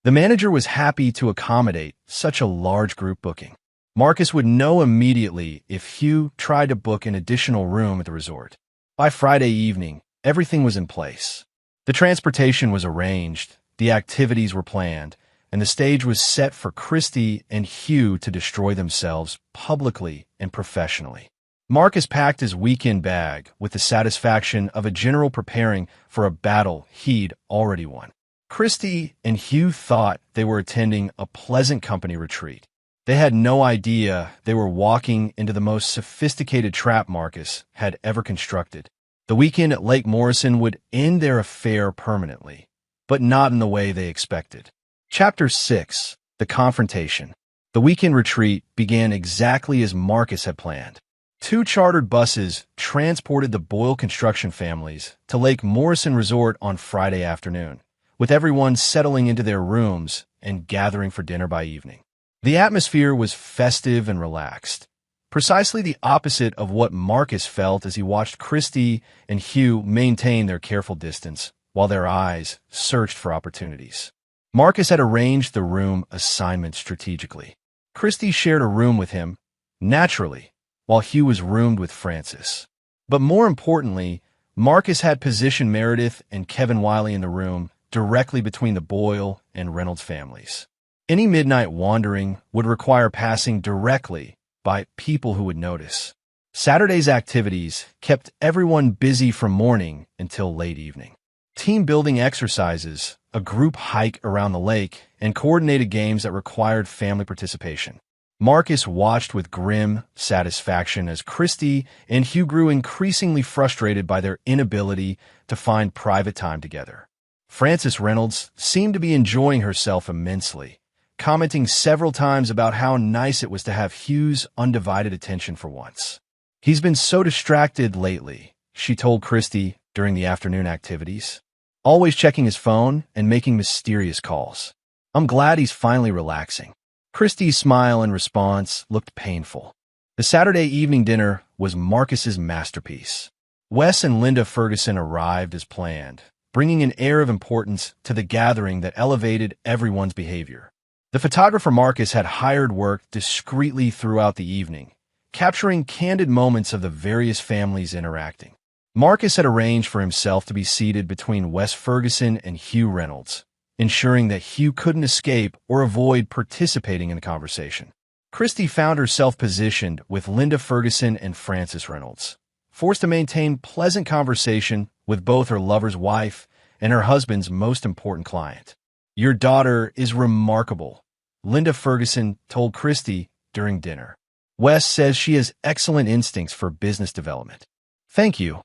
The manager was happy to accommodate such a large group booking. Marcus would know immediately if Hugh tried to book an additional room at the resort. By Friday evening, everything was in place. The transportation was arranged, the activities were planned, and the stage was set for Christy and Hugh to destroy themselves publicly and professionally. Marcus packed his weekend bag with the satisfaction of a general preparing for a battle he'd already won. Christy and Hugh thought they were attending a pleasant company retreat. They had no idea they were walking into the most sophisticated trap Marcus had ever constructed. The weekend at Lake Morrison would end their affair permanently, but not in the way they expected. Chapter 6. The Confrontation. The weekend retreat began exactly as Marcus had planned. 2 chartered buses transported the Boyle construction families to Lake Morrison Resort on Friday afternoon, with everyone settling into their rooms and gathering for dinner by evening. The atmosphere was festive and relaxed, precisely the opposite of what Marcus felt as he watched Christy and Hugh maintain their careful distance while their eyes searched for opportunities. Marcus had arranged the room assignment strategically. Christy shared a room with him, naturally, while Hugh was roomed with Francis. But more importantly, Marcus had positioned Meredith and Kevin Wiley in the room directly between the Boyle and Reynolds families. Any midnight wandering would require passing directly by people who would notice. Saturday's activities kept everyone busy from morning until late evening. Team-building exercises, a group hike around the lake, and coordinated games that required family participation. Marcus watched with grim satisfaction as Christy and Hugh grew increasingly frustrated by their inability to find private time together. Frances Reynolds seemed to be enjoying herself immensely, commenting several times about how nice it was to have Hugh's undivided attention for once. He's been so distracted lately, she told Christy during the afternoon activities, always checking his phone and making mysterious calls. I'm glad he's finally relaxing. Christy's smile in response looked painful. The Saturday evening dinner was Marcus's masterpiece. Wes and Linda Ferguson arrived as planned, bringing an air of importance to the gathering that elevated everyone's behavior. The photographer Marcus had hired work discreetly throughout the evening, capturing candid moments of the various families interacting. Marcus had arranged for himself to be seated between Wes Ferguson and Hugh Reynolds, ensuring that Hugh couldn't escape or avoid participating in the conversation. Christy found herself positioned with Linda Ferguson and Frances Reynolds, forced to maintain pleasant conversation with both her lover's wife and her husband's most important client. Your daughter is remarkable, Linda Ferguson told Christy during dinner. Wes says she has excellent instincts for business development. Thank you,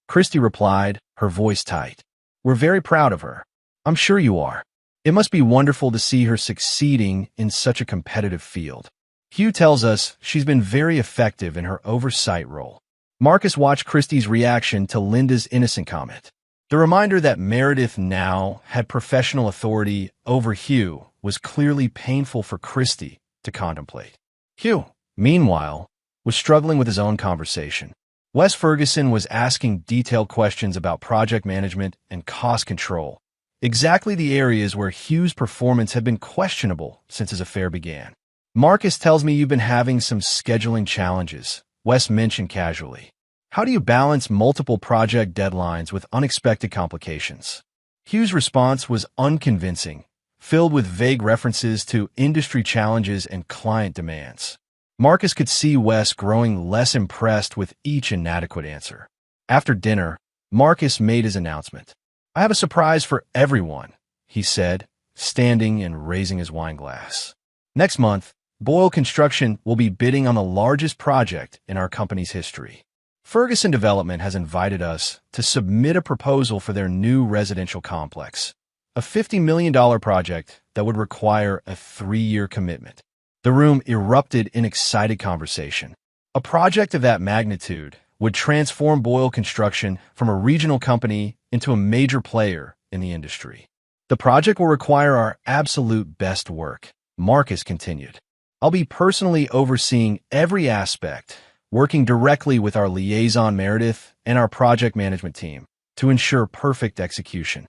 Christy replied, her voice tight. We're very proud of her. I'm sure you are. It must be wonderful to see her succeeding in such a competitive field. Hugh tells us she's been very effective in her oversight role. Marcus watched Christy's reaction to Linda's innocent comment. The reminder that Meredith now had professional authority over Hugh was clearly painful for Christy to contemplate. Hugh, meanwhile, was struggling with his own conversation. Wes Ferguson was asking detailed questions about project management and cost control, exactly the areas where Hugh's performance had been questionable since his affair began. Marcus tells me you've been having some scheduling challenges, Wes mentioned casually. How do you balance multiple project deadlines with unexpected complications? Hugh's response was unconvincing, filled with vague references to industry challenges and client demands. Marcus could see Wes growing less impressed with each inadequate answer. After dinner, Marcus made his announcement. I have a surprise for everyone, he said, standing and raising his wine glass. Next month, Boyle Construction will be bidding on the largest project in our company's history. Ferguson Development has invited us to submit a proposal for their new residential complex, a $50 million project that would require a 3-year commitment. The room erupted in excited conversation. A project of that magnitude would transform Boyle Construction from a regional company into a major player in the industry. The project will require our absolute best work, Marcus continued. I'll be personally overseeing every aspect, working directly with our liaison Meredith and our project management team to ensure perfect execution.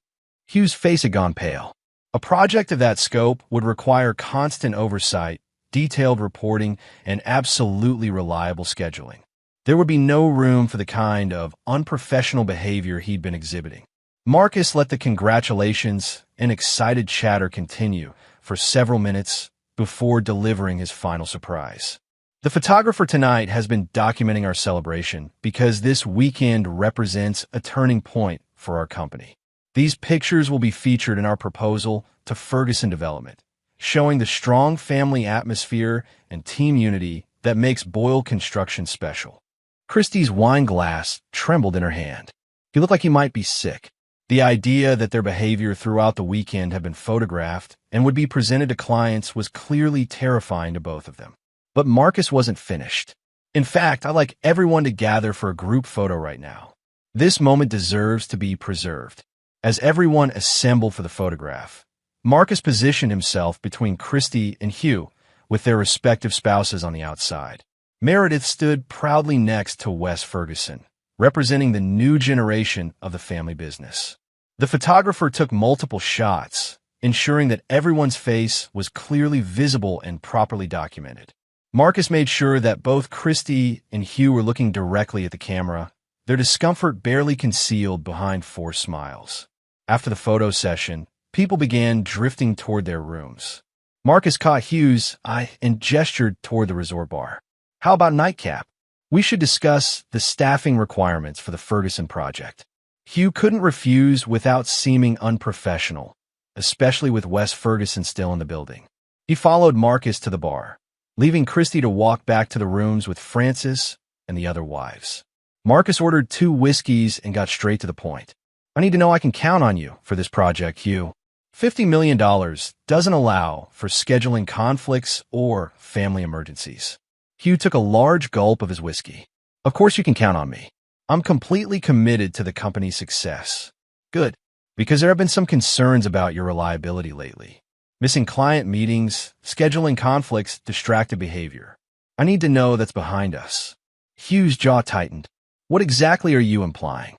Hugh's face had gone pale. A project of that scope would require constant oversight, detailed reporting, and absolutely reliable scheduling. There would be no room for the kind of unprofessional behavior he'd been exhibiting. Marcus let the congratulations and excited chatter continue for several minutes before delivering his final surprise. The photographer tonight has been documenting our celebration because this weekend represents a turning point for our company. These pictures will be featured in our proposal to Ferguson Development, showing the strong family atmosphere and team unity that makes Boyle Construction special. Christie's wine glass trembled in her hand. He looked like he might be sick. The idea that their behavior throughout the weekend had been photographed and would be presented to clients was clearly terrifying to both of them. But Marcus wasn't finished. In fact, I'd like everyone to gather for a group photo right now. This moment deserves to be preserved. As everyone assembled for the photograph, Marcus positioned himself between Christie and Hugh, with their respective spouses on the outside. Meredith stood proudly next to Wes Ferguson, representing the new generation of the family business. The photographer took multiple shots, ensuring that everyone's face was clearly visible and properly documented. Marcus made sure that both Christie and Hugh were looking directly at the camera, their discomfort barely concealed behind forced smiles. After the photo session, people began drifting toward their rooms. Marcus caught Hugh's eye and gestured toward the resort bar. How about nightcap? We should discuss the staffing requirements for the Ferguson project. Hugh couldn't refuse without seeming unprofessional, especially with Wes Ferguson still in the building. He followed Marcus to the bar, leaving Christie to walk back to the rooms with Frances and the other wives. Marcus ordered 2 whiskeys and got straight to the point. I need to know I can count on you for this project, Hugh. $50 million doesn't allow for scheduling conflicts or family emergencies. Hugh took a large gulp of his whiskey. Of course you can count on me. I'm completely committed to the company's success. Good, because there have been some concerns about your reliability lately. Missing client meetings, scheduling conflicts, distracted behavior. I need to know that's behind us. Hugh's jaw tightened. What exactly are you implying?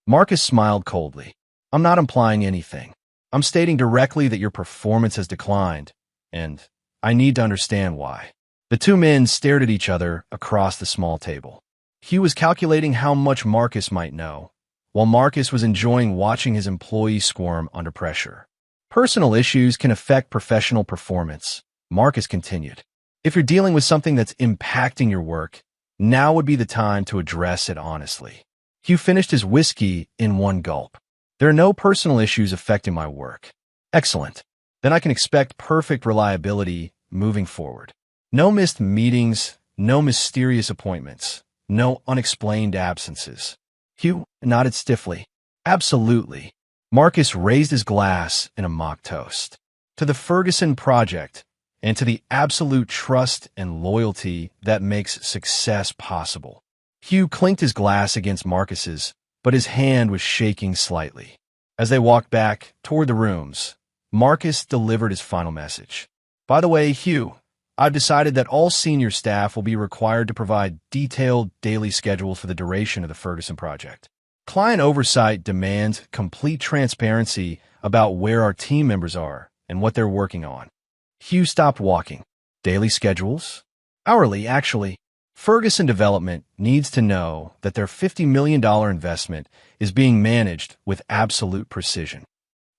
Marcus smiled coldly. I'm not implying anything. I'm stating directly that your performance has declined, and I need to understand why. The 2 men stared at each other across the small table. Hugh was calculating how much Marcus might know, while Marcus was enjoying watching his employee squirm under pressure. Personal issues can affect professional performance, Marcus continued. If you're dealing with something that's impacting your work, now would be the time to address it honestly. Hugh finished his whiskey in one gulp. There are no personal issues affecting my work. Excellent. Then I can expect perfect reliability moving forward. No missed meetings, no mysterious appointments, no unexplained absences. Hugh nodded stiffly. Absolutely. Marcus raised his glass in a mock toast. To the Ferguson project, and to the absolute trust and loyalty that makes success possible. Hugh clinked his glass against Marcus's, but his hand was shaking slightly. As they walked back toward the rooms, Marcus delivered his final message. By the way, Hugh, I've decided that all senior staff will be required to provide detailed daily schedules for the duration of the Ferguson project. Client oversight demands complete transparency about where our team members are and what they're working on. Hugh stopped walking. Daily schedules? Hourly, actually. Ferguson Development needs to know that their $50 million investment is being managed with absolute precision.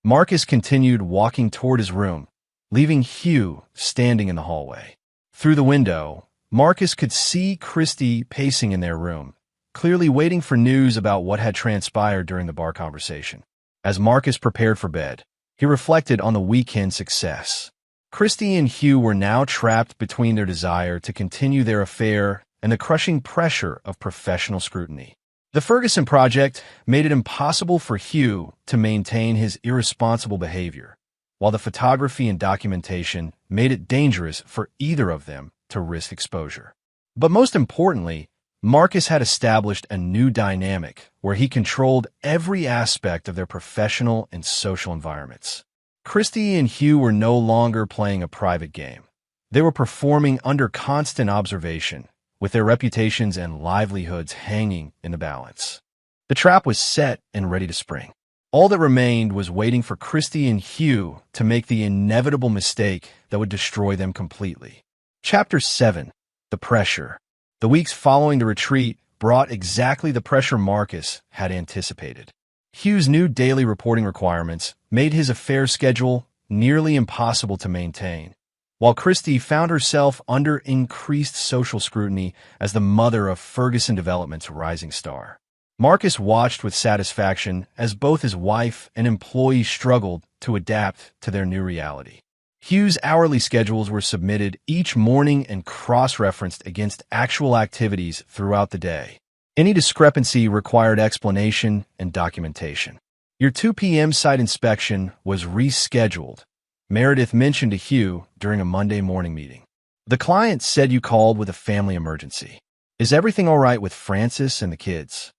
Marcus continued walking toward his room, leaving Hugh standing in the hallway. Through the window, Marcus could see Christie pacing in their room, clearly waiting for news about what had transpired during the bar conversation. As Marcus prepared for bed, he reflected on the weekend success. Christie and Hugh were now trapped between their desire to continue their affair and the crushing pressure of professional scrutiny. The Ferguson Project made it impossible for Hugh to maintain his irresponsible behavior, while the photography and documentation made it dangerous for either of them to risk exposure. But most importantly, Marcus had established a new dynamic where he controlled every aspect of their professional and social environments. Christy and Hugh were no longer playing a private game. They were performing under constant observation, with their reputations and livelihoods hanging in the balance. The trap was set and ready to spring. All that remained was waiting for Christy and Hugh to make the inevitable mistake that would destroy them completely. Chapter 7. The Pressure. The weeks following the retreat brought exactly the pressure Marcus had anticipated. Hugh's new daily reporting requirements made his affairs schedule nearly impossible to maintain, while Christy found herself under increased social scrutiny as the mother of Ferguson Development's rising star. Marcus watched with satisfaction as both his wife and employees struggled to adapt to their new reality. Hugh's hourly schedules were submitted each morning and cross-referenced against actual activities throughout the day. Any discrepancy required explanation and documentation. Your 2 p.m. site inspection was rescheduled, Meredith mentioned to Hugh during a Monday morning meeting. The client said you called with a family emergency. Is everything all right with Francis and the kids?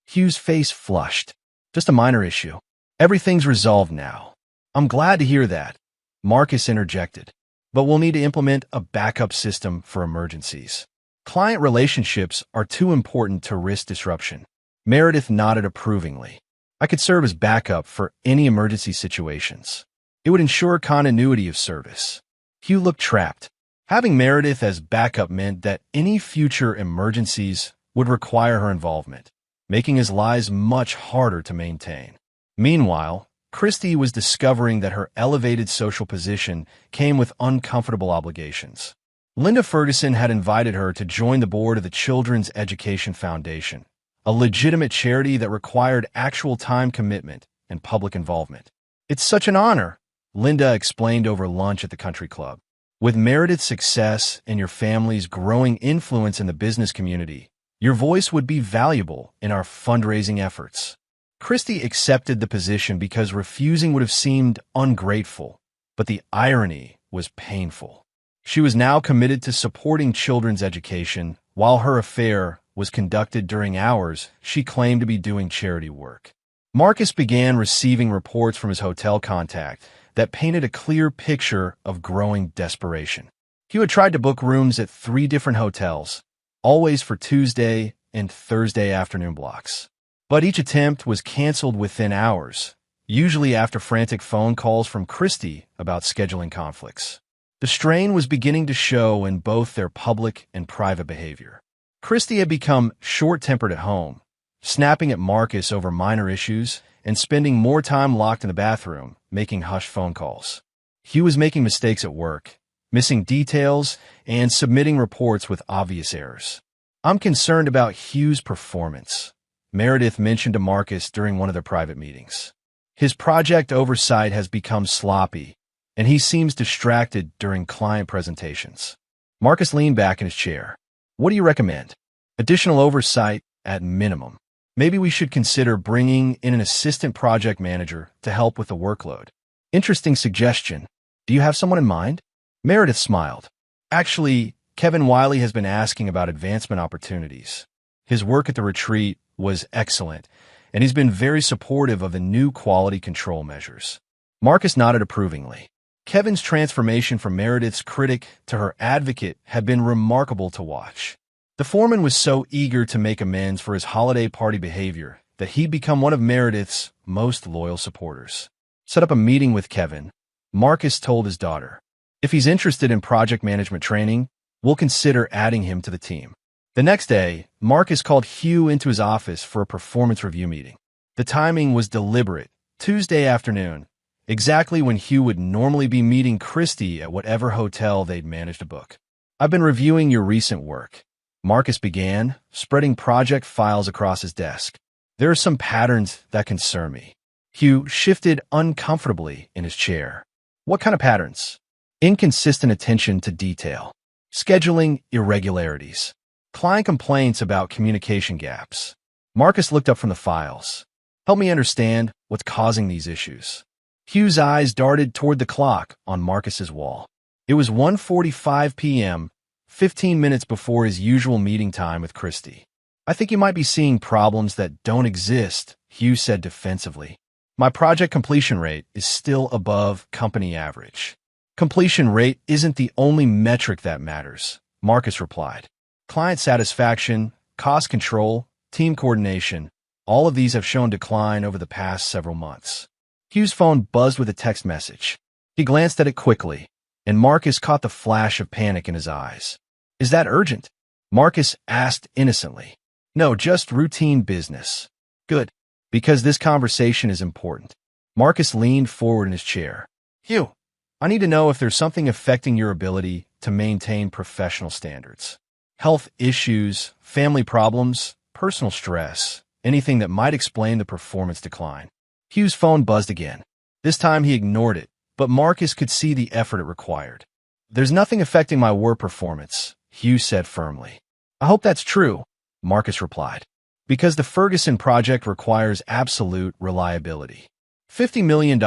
Hugh's face flushed. Just a minor issue. Everything's resolved now. I'm glad to hear that. Marcus interjected, but we'll need to implement a backup system for emergencies. Client relationships are too important to risk disruption. Meredith nodded approvingly. I could serve as backup for any emergency situations. It would ensure continuity of service. Hugh looked trapped. Having Meredith as backup meant that any future emergencies would require her involvement, making his lives much harder to maintain. Meanwhile, Christy was discovering that her elevated social position came with uncomfortable obligations. Linda Ferguson had invited her to join the board of the Children's Education Foundation, a legitimate charity that required actual time commitment and public involvement. It's such an honor, Linda explained over lunch at the country club. With Meredith's success and your family's growing influence in the business community, your voice would be valuable in our fundraising efforts. Christy accepted the position because refusing would have seemed ungrateful, but the irony was painful. She was now committed to supporting children's education while her affair was conducted during hours she claimed to be doing charity work. Marcus began receiving reports from his hotel contact that painted a clear picture of growing desperation. He had tried to book rooms at 3 different hotels, always for Tuesday and Thursday afternoon blocks. But each attempt was canceled within hours, usually after frantic phone calls from Christy about scheduling conflicts. The strain was beginning to show in both their public and private behavior. Christy had become short-tempered at home, snapping at Marcus over minor issues and spending more time locked in the bathroom, making hushed phone calls. Hugh was making mistakes at work, missing details, and submitting reports with obvious errors. I'm concerned about Hugh's performance, Meredith mentioned to Marcus during one of their private meetings. His project oversight has become sloppy, and he seems distracted during client presentations. Marcus leaned back in his chair. What do you recommend? Additional oversight at minimum. Maybe we should consider bringing in an assistant project manager to help with the workload. Interesting suggestion. Do you have someone in mind? Meredith smiled. Actually, Kevin Wiley has been asking about advancement opportunities. His work at the retreat was excellent, and he's been very supportive of the new quality control measures. Marcus nodded approvingly. Kevin's transformation from Meredith's critic to her advocate had been remarkable to watch. The foreman was so eager to make amends for his holiday party behavior that he'd become one of Meredith's most loyal supporters. Set up a meeting with Kevin, Marcus told his daughter. If he's interested in project management training, we'll consider adding him to the team. The next day, Marcus called Hugh into his office for a performance review meeting. The timing was deliberate, Tuesday afternoon, exactly when Hugh would normally be meeting Christy at whatever hotel they'd managed to book. I've been reviewing your recent work, Marcus began, spreading project files across his desk. There are some patterns that concern me. Hugh shifted uncomfortably in his chair. What kind of patterns? Inconsistent attention to detail. Scheduling irregularities. Client complaints about communication gaps. Marcus looked up from the files. Help me understand what's causing these issues. Hugh's eyes darted toward the clock on Marcus's wall. It was 1:45 p.m., 15 minutes before his usual meeting time with Christy. I think you might be seeing problems that don't exist, Hugh said defensively. My project completion rate is still above company average. Completion rate isn't the only metric that matters, Marcus replied. Client satisfaction, cost control, team coordination, all of these have shown decline over the past several months. Hugh's phone buzzed with a text message. He glanced at it quickly, and Marcus caught the flash of panic in his eyes. Is that urgent? Marcus asked innocently. No, just routine business. Good, because this conversation is important. Marcus leaned forward in his chair. Hugh, I need to know if there's something affecting your ability to maintain professional standards. Health issues, family problems, personal stress, anything that might explain the performance decline. Hugh's phone buzzed again. This time he ignored it, but Marcus could see the effort it required. There's nothing affecting my work performance, Hugh said firmly. I hope that's true, Marcus replied. Because the Ferguson project requires absolute reliability. $50 million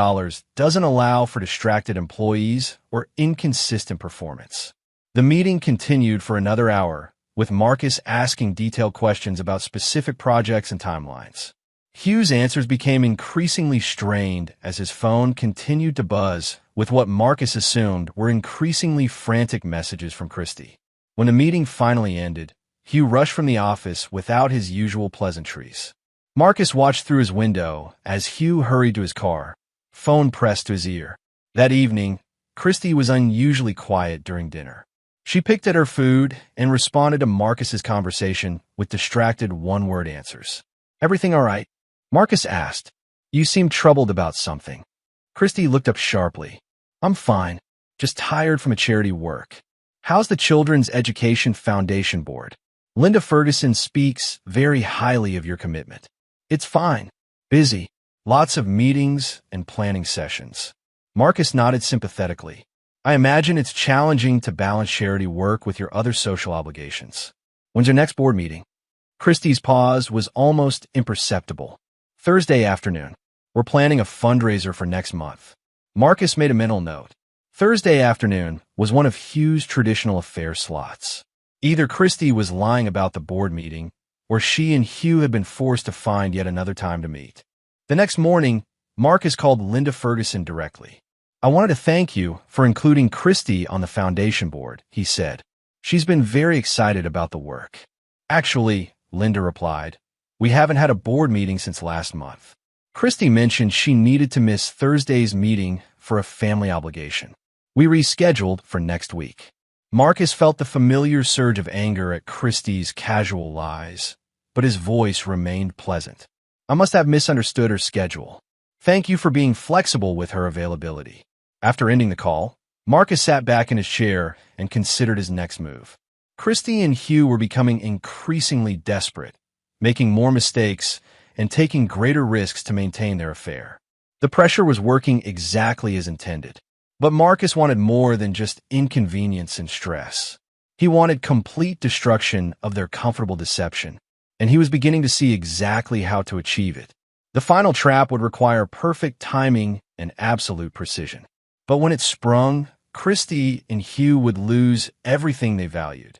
doesn't allow for distracted employees or inconsistent performance. The meeting continued for another hour, with Marcus asking detailed questions about specific projects and timelines. Hugh's answers became increasingly strained as his phone continued to buzz with what Marcus assumed were increasingly frantic messages from Christy. When the meeting finally ended, Hugh rushed from the office without his usual pleasantries. Marcus watched through his window as Hugh hurried to his car, phone pressed to his ear. That evening, Christy was unusually quiet during dinner. She picked at her food and responded to Marcus's conversation with distracted one-word answers. Everything all right? Marcus asked. You seem troubled about something. Christy looked up sharply. I'm fine, just tired from a charity work. How's the Children's Education Foundation Board? Linda Ferguson speaks very highly of your commitment. It's fine. Busy. Lots of meetings and planning sessions. Marcus nodded sympathetically. I imagine it's challenging to balance charity work with your other social obligations. When's your next board meeting? Christy's pause was almost imperceptible. Thursday afternoon. We're planning a fundraiser for next month. Marcus made a mental note. Thursday afternoon was one of Hugh's traditional affair slots. Either Christy was lying about the board meeting, or she and Hugh had been forced to find yet another time to meet. The next morning, Marcus called Linda Ferguson directly. I wanted to thank you for including Christy on the foundation board, he said. She's been very excited about the work. Actually, Linda replied, we haven't had a board meeting since last month. Christy mentioned she needed to miss Thursday's meeting for a family obligation. We rescheduled for next week. Marcus felt the familiar surge of anger at Christy's casual lies, but his voice remained pleasant. I must have misunderstood her schedule. Thank you for being flexible with her availability. After ending the call, Marcus sat back in his chair and considered his next move. Christy and Hugh were becoming increasingly desperate, making more mistakes and taking greater risks to maintain their affair. The pressure was working exactly as intended. But Marcus wanted more than just inconvenience and stress. He wanted complete destruction of their comfortable deception, and he was beginning to see exactly how to achieve it. The final trap would require perfect timing and absolute precision. But when it sprung, Christy and Hugh would lose everything they valued: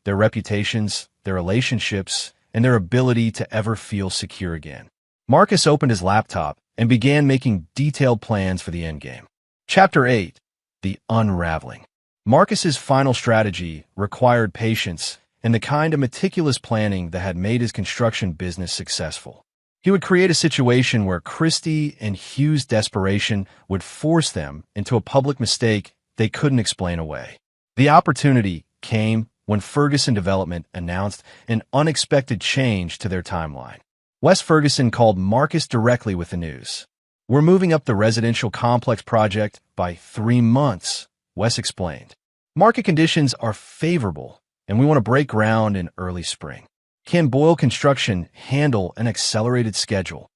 their reputations, their relationships, and their ability to ever feel secure again. Marcus opened his laptop and began making detailed plans for the endgame. Chapter 8. The Unraveling. Marcus's final strategy required patience and the kind of meticulous planning that had made his construction business successful. He would create a situation where Christy and Hugh's desperation would force them into a public mistake they couldn't explain away. The opportunity came when Ferguson Development announced an unexpected change to their timeline. Wes Ferguson called Marcus directly with the news. We're moving up the residential complex project by 3 months, Wes explained. Market conditions are favorable, and we want to break ground in early spring. Can Boyle Construction handle an accelerated schedule?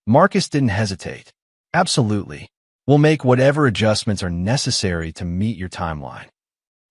Marcus didn't hesitate. Absolutely. We'll make whatever adjustments are necessary to meet your timeline.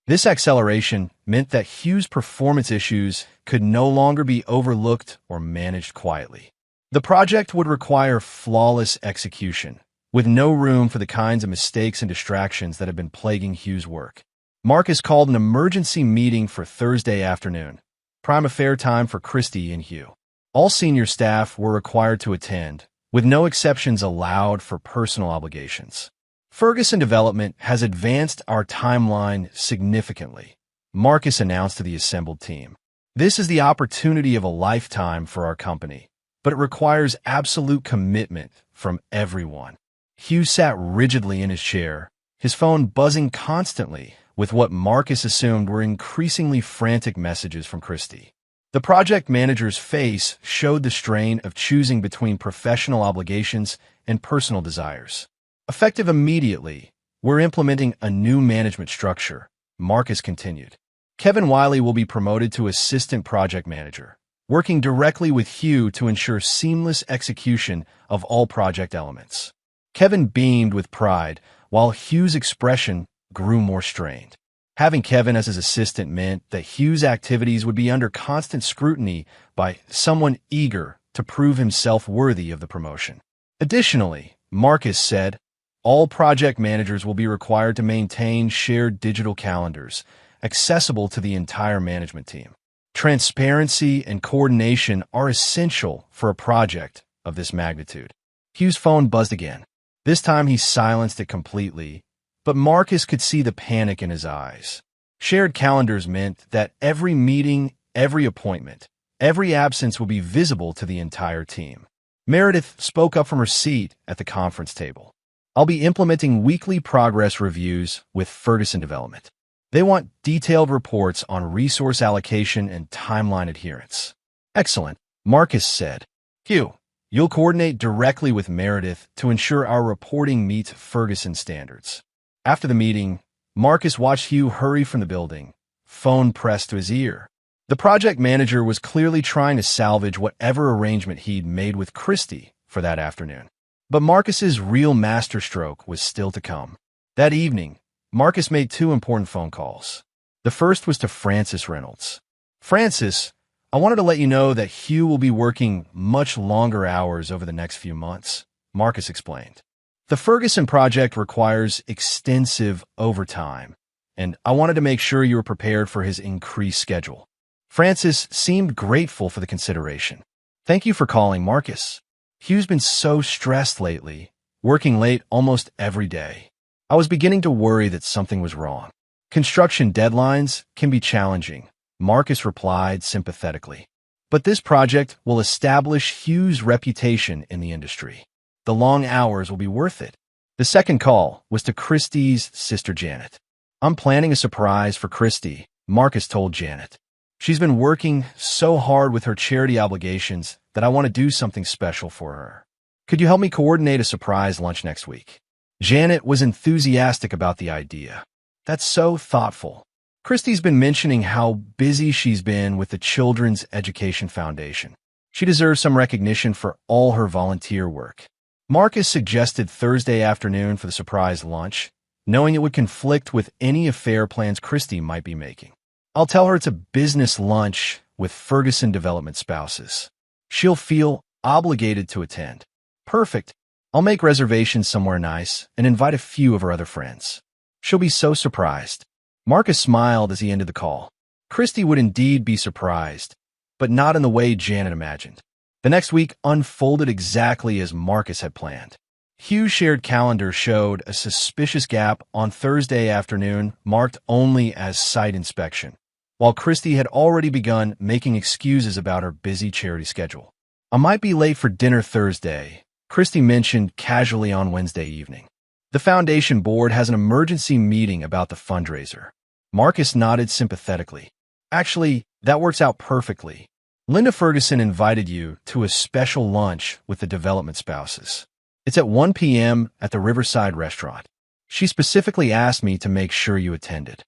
This acceleration meant that Hugh's performance issues could no longer be overlooked or managed quietly. The project would require flawless execution, with no room for the kinds of mistakes and distractions that had been plaguing Hugh's work. Marcus called an emergency meeting for Thursday afternoon, prime affair time for Christy and Hugh. All senior staff were required to attend, with no exceptions allowed for personal obligations. Ferguson Development has advanced our timeline significantly, Marcus announced to the assembled team. This is the opportunity of a lifetime for our company, but it requires absolute commitment from everyone. Hugh sat rigidly in his chair, his phone buzzing constantly with what Marcus assumed were increasingly frantic messages from Christy. The project manager's face showed the strain of choosing between professional obligations and personal desires. Effective immediately, we're implementing a new management structure, Marcus continued. Kevin Wiley will be promoted to assistant project manager, working directly with Hugh to ensure seamless execution of all project elements. Kevin beamed with pride, while Hugh's expression grew more strained. Having Kevin as his assistant meant that Hugh's activities would be under constant scrutiny by someone eager to prove himself worthy of the promotion. Additionally, Marcus said, all project managers will be required to maintain shared digital calendars, accessible to the entire management team. Transparency and coordination are essential for a project of this magnitude. Hugh's phone buzzed again. This time he silenced it completely, but Marcus could see the panic in his eyes. Shared calendars meant that every meeting, every appointment, every absence would be visible to the entire team. Meredith spoke up from her seat at the conference table. I'll be implementing weekly progress reviews with Ferguson Development. They want detailed reports on resource allocation and timeline adherence. Excellent, Marcus said. Hugh, you'll coordinate directly with Meredith to ensure our reporting meets Ferguson standards. After the meeting, Marcus watched Hugh hurry from the building, phone pressed to his ear. The project manager was clearly trying to salvage whatever arrangement he'd made with Christy for that afternoon. But Marcus's real masterstroke was still to come. That evening, Marcus made two important phone calls. The first was to Francis Reynolds. Francis, I wanted to let you know that Hugh will be working much longer hours over the next few months, Marcus explained. The Ferguson project requires extensive overtime, and I wanted to make sure you were prepared for his increased schedule. Francis seemed grateful for the consideration. Thank you for calling, Marcus. Hugh's been so stressed lately, working late almost every day. I was beginning to worry that something was wrong. Construction deadlines can be challenging, Marcus replied sympathetically. But this project will establish Hugh's reputation in the industry. The long hours will be worth it. The second call was to Christy's sister Janet. I'm planning a surprise for Christy, Marcus told Janet. She's been working so hard with her charity obligations that I want to do something special for her. Could you help me coordinate a surprise lunch next week? Janet was enthusiastic about the idea. That's so thoughtful. Christy's been mentioning how busy she's been with the Children's Education Foundation. She deserves some recognition for all her volunteer work. Marcus suggested Thursday afternoon for the surprise lunch, knowing it would conflict with any affair plans Christy might be making. I'll tell her it's a business lunch with Ferguson Development spouses. She'll feel obligated to attend. Perfect. I'll make reservations somewhere nice and invite a few of her other friends. She'll be so surprised. Marcus smiled as he ended the call. Christy would indeed be surprised, but not in the way Janet imagined. The next week unfolded exactly as Marcus had planned. Hugh's shared calendar showed a suspicious gap on Thursday afternoon marked only as site inspection, while Christy had already begun making excuses about her busy charity schedule. I might be late for dinner Thursday, Christy mentioned casually on Wednesday evening. The foundation board has an emergency meeting about the fundraiser. Marcus nodded sympathetically. Actually, that works out perfectly. Linda Ferguson invited you to a special lunch with the development spouses. It's at 1 p.m. at the Riverside restaurant. She specifically asked me to make sure you attended.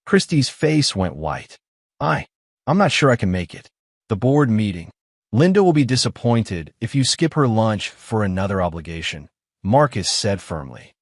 Christy's face went white. I'm not sure I can make it. The board meeting. Linda will be disappointed if you skip her lunch for another obligation, Marcus said firmly.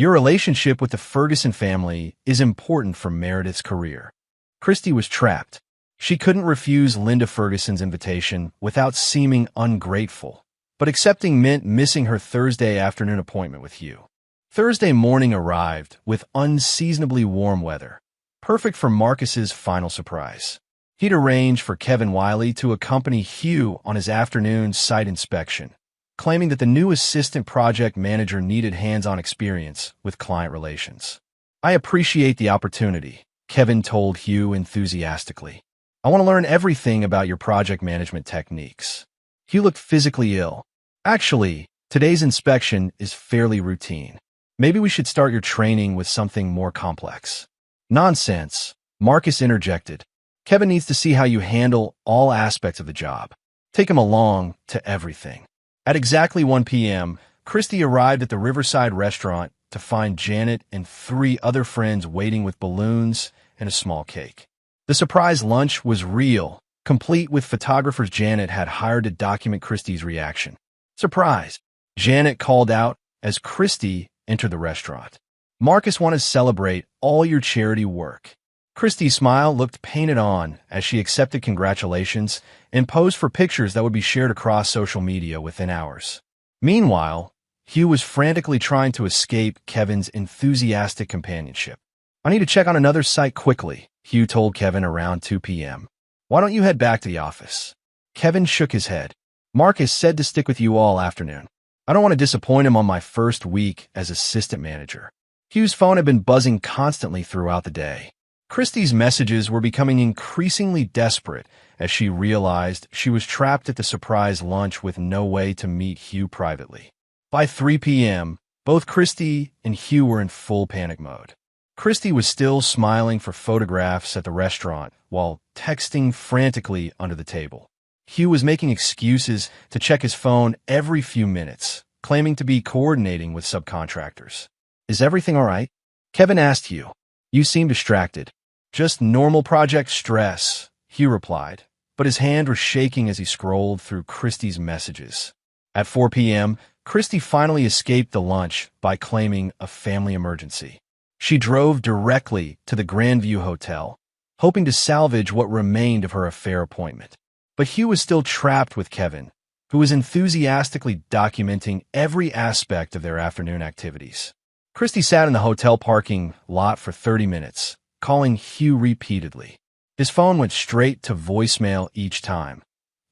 Your relationship with the Ferguson family is important for Meredith's career. Christy was trapped. She couldn't refuse Linda Ferguson's invitation without seeming ungrateful, but accepting meant missing her Thursday afternoon appointment with Hugh. Thursday morning arrived with unseasonably warm weather, perfect for Marcus's final surprise. He'd arranged for Kevin Wiley to accompany Hugh on his afternoon site inspection, claiming that the new assistant project manager needed hands-on experience with client relations. "I appreciate the opportunity," Kevin told Hugh enthusiastically. "I want to learn everything about your project management techniques." Hugh looked physically ill. "Actually, today's inspection is fairly routine. Maybe we should start your training with something more complex." "Nonsense," Marcus interjected. "Kevin needs to see how you handle all aspects of the job. Take him along to everything." At exactly 1 p.m., Christy arrived at the Riverside restaurant to find Janet and 3 other friends waiting with balloons and a small cake. The surprise lunch was real, complete with photographers Janet had hired to document Christy's reaction. "Surprise!" Janet called out as Christy entered the restaurant. "Marcus wanted to celebrate all your charity work." Christy's smile looked painted on as she accepted congratulations and posed for pictures that would be shared across social media within hours. Meanwhile, Hugh was frantically trying to escape Kevin's enthusiastic companionship. "I need to check on another site quickly," Hugh told Kevin around 2 p.m. "Why don't you head back to the office?" Kevin shook his head. "Marcus said to stick with you all afternoon. I don't want to disappoint him on my first week as assistant manager." Hugh's phone had been buzzing constantly throughout the day. Christy's messages were becoming increasingly desperate as she realized she was trapped at the surprise lunch with no way to meet Hugh privately. By 3 p.m., both Christy and Hugh were in full panic mode. Christy was still smiling for photographs at the restaurant while texting frantically under the table. Hugh was making excuses to check his phone every few minutes, claiming to be coordinating with subcontractors. "Is everything all right?" Kevin asked Hugh. "You seem distracted." "Just normal project stress," Hugh replied, but his hand was shaking as he scrolled through Christy's messages. At 4 p.m., Christy finally escaped the lunch by claiming a family emergency. She drove directly to the Grandview Hotel, hoping to salvage what remained of her affair appointment. But Hugh was still trapped with Kevin, who was enthusiastically documenting every aspect of their afternoon activities. Christy sat in the hotel parking lot for 30 minutes, calling Hugh repeatedly. His phone went straight to voicemail each time.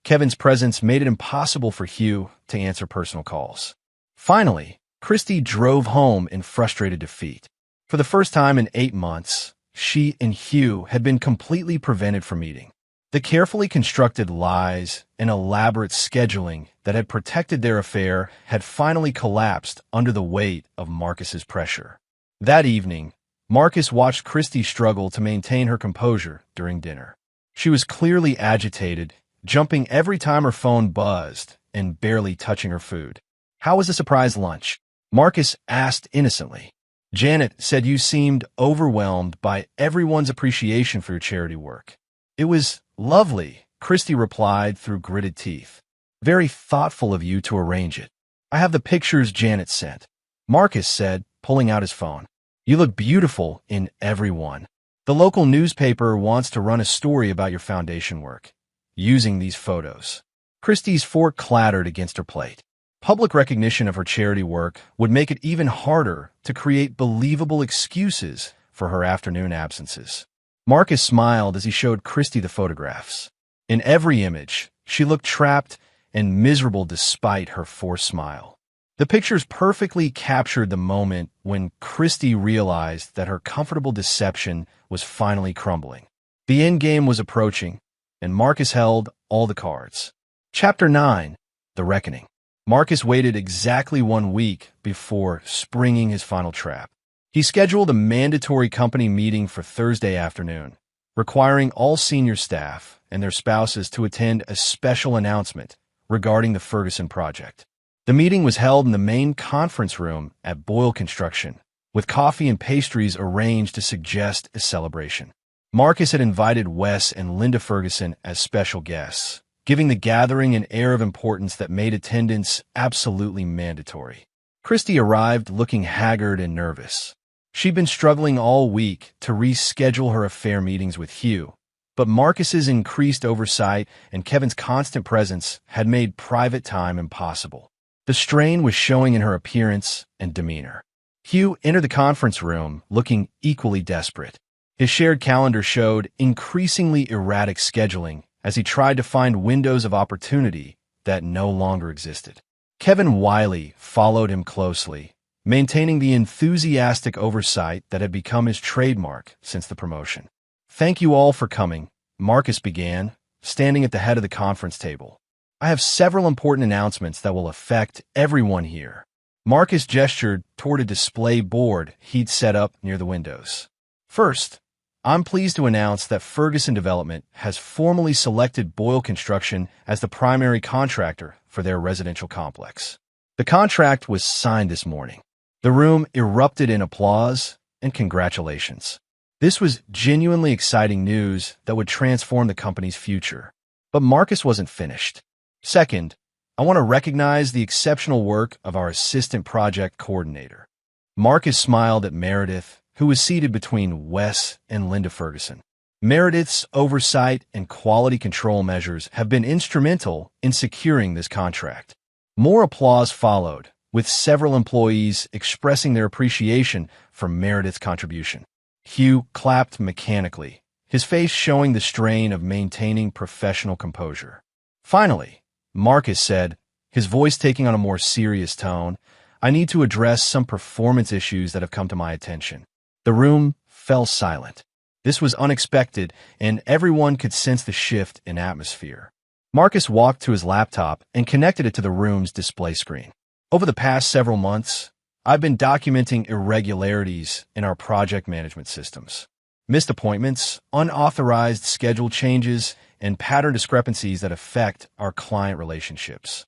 Kevin's presence made it impossible for Hugh to answer personal calls. Finally, Christy drove home in frustrated defeat. For the first time in 8 months, she and Hugh had been completely prevented from meeting. The carefully constructed lies and elaborate scheduling that had protected their affair had finally collapsed under the weight of Marcus's pressure. That evening, Marcus watched Christy struggle to maintain her composure during dinner. She was clearly agitated, jumping every time her phone buzzed and barely touching her food. "How was the surprise lunch?" Marcus asked innocently. "Janet said you seemed overwhelmed by everyone's appreciation for your charity work." "It was lovely," Christy replied through gritted teeth. "Very thoughtful of you to arrange it. I have the pictures Janet sent," Marcus said, pulling out his phone. "You look beautiful in every one. The local newspaper wants to run a story about your foundation work using these photos." Christy's fork clattered against her plate. Public recognition of her charity work would make it even harder to create believable excuses for her afternoon absences. Marcus smiled as he showed Christy the photographs. In every image, she looked trapped and miserable despite her forced smile. The pictures perfectly captured the moment when Christy realized that her comfortable deception was finally crumbling. The endgame was approaching, and Marcus held all the cards. Chapter 9: The Reckoning. Marcus waited exactly 1 week before springing his final trap. He scheduled a mandatory company meeting for Thursday afternoon, requiring all senior staff and their spouses to attend a special announcement regarding the Ferguson project. The meeting was held in the main conference room at Boyle Construction, with coffee and pastries arranged to suggest a celebration. Marcus had invited Wes and Linda Ferguson as special guests, giving the gathering an air of importance that made attendance absolutely mandatory. Christy arrived looking haggard and nervous. She'd been struggling all week to reschedule her affair meetings with Hugh, but Marcus's increased oversight and Kevin's constant presence had made private time impossible. The strain was showing in her appearance and demeanor. Hugh entered the conference room looking equally desperate. His shared calendar showed increasingly erratic scheduling as he tried to find windows of opportunity that no longer existed. Kevin Wiley followed him closely, maintaining the enthusiastic oversight that had become his trademark since the promotion. "Thank you all for coming," Marcus began, standing at the head of the conference table. "I have several important announcements that will affect everyone here." Marcus gestured toward a display board he'd set up near the windows. "First, I'm pleased to announce that Ferguson Development has formally selected Boyle Construction as the primary contractor for their residential complex." The contract was signed this morning. The room erupted in applause and congratulations. This was genuinely exciting news that would transform the company's future. But Marcus wasn't finished. "Second, I want to recognize the exceptional work of our assistant project coordinator." Marcus smiled at Meredith, who was seated between Wes and Linda Ferguson. Meredith's oversight and quality control measures have been instrumental in securing this contract. More applause followed, with several employees expressing their appreciation for Meredith's contribution. Hugh clapped mechanically, his face showing the strain of maintaining professional composure. Finally, Marcus said, his voice taking on a more serious tone, "I need to address some performance issues that have come to my attention." The room fell silent. This was unexpected, and everyone could sense the shift in atmosphere. Marcus walked to his laptop and connected it to the room's display screen. "Over the past several months, I've been documenting irregularities in our project management systems. Missed appointments, unauthorized schedule changes, and pattern discrepancies that affect our client relationships."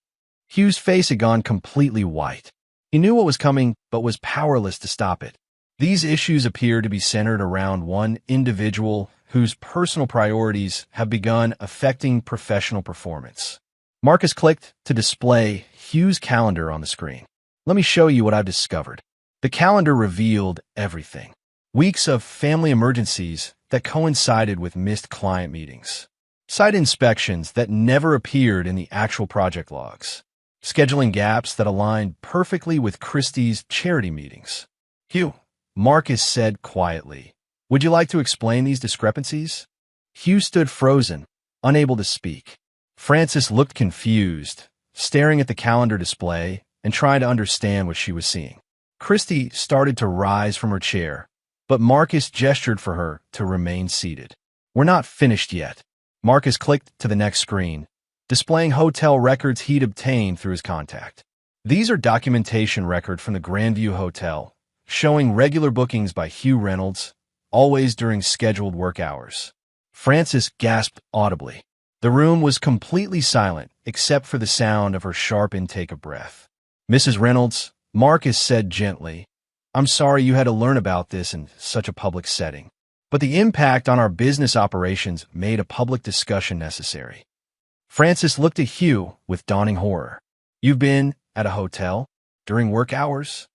Hugh's face had gone completely white. He knew what was coming, but was powerless to stop it. These issues appear to be centered around one individual whose personal priorities have begun affecting professional performance. Marcus clicked to display Hugh's calendar on the screen. "Let me show you what I've discovered." The calendar revealed everything. Weeks of family emergencies that coincided with missed client meetings. Site inspections that never appeared in the actual project logs. Scheduling gaps that aligned perfectly with Christie's charity meetings. "Hugh," Marcus said quietly, "would you like to explain these discrepancies?" Hugh stood frozen, unable to speak. Frances looked confused, staring at the calendar display and trying to understand what she was seeing. Christy started to rise from her chair, but Marcus gestured for her to remain seated. "We're not finished yet." Marcus clicked to the next screen, displaying hotel records he'd obtained through his contact. These are documentation records from the Grandview Hotel, showing regular bookings by Hugh Reynolds, always during scheduled work hours. Frances gasped audibly. The room was completely silent, except for the sound of her sharp intake of breath. "Mrs. Reynolds," Marcus said gently, "I'm sorry you had to learn about this in such a public setting, but the impact on our business operations made a public discussion necessary." Frances looked at Hugh with dawning horror. "You've been at a hotel during work hours?"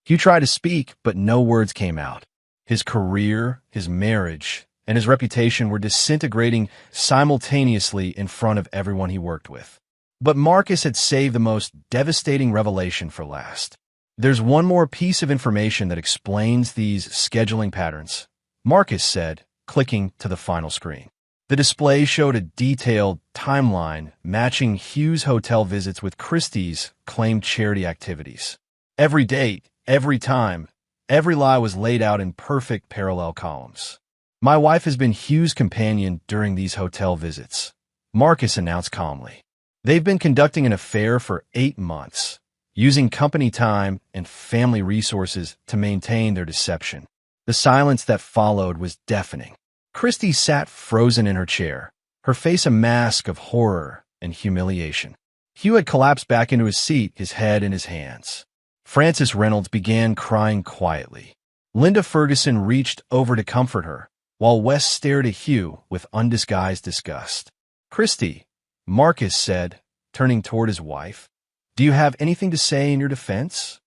Hugh tried to speak, but no words came out. His career, his marriage, and his reputation were disintegrating simultaneously in front of everyone he worked with. But Marcus had saved the most devastating revelation for last. "There's one more piece of information that explains these scheduling patterns," Marcus said, clicking to the final screen. The display showed a detailed timeline matching Hugh's hotel visits with Christie's claimed charity activities. Every date, every time, every lie was laid out in perfect parallel columns. "My wife has been Hugh's companion during these hotel visits," Marcus announced calmly. "They've been conducting an affair for 8 months, using company time and family resources to maintain their deception." The silence that followed was deafening. Christy sat frozen in her chair, her face a mask of horror and humiliation. Hugh had collapsed back into his seat, his head in his hands. Frances Reynolds began crying quietly. Linda Ferguson reached over to comfort her, while Wes stared at Hugh with undisguised disgust. "Christy," Marcus said, turning toward his wife, "do you have anything to say in your defense?"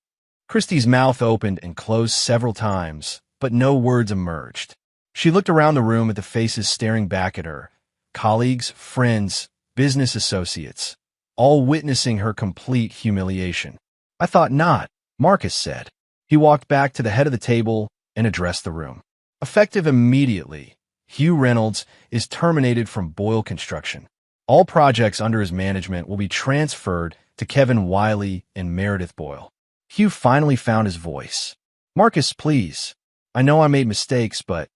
Christie's mouth opened and closed several times, but no words emerged. She looked around the room at the faces staring back at her, colleagues, friends, business associates, all witnessing her complete humiliation. "I thought not," Marcus said. He walked back to the head of the table and addressed the room. Effective immediately, Hugh Reynolds is terminated from Boyle Construction. All projects under his management will be transferred to Kevin Wiley and Meredith Boyle. Hugh finally found his voice. "Marcus, please. I know I made mistakes, but—"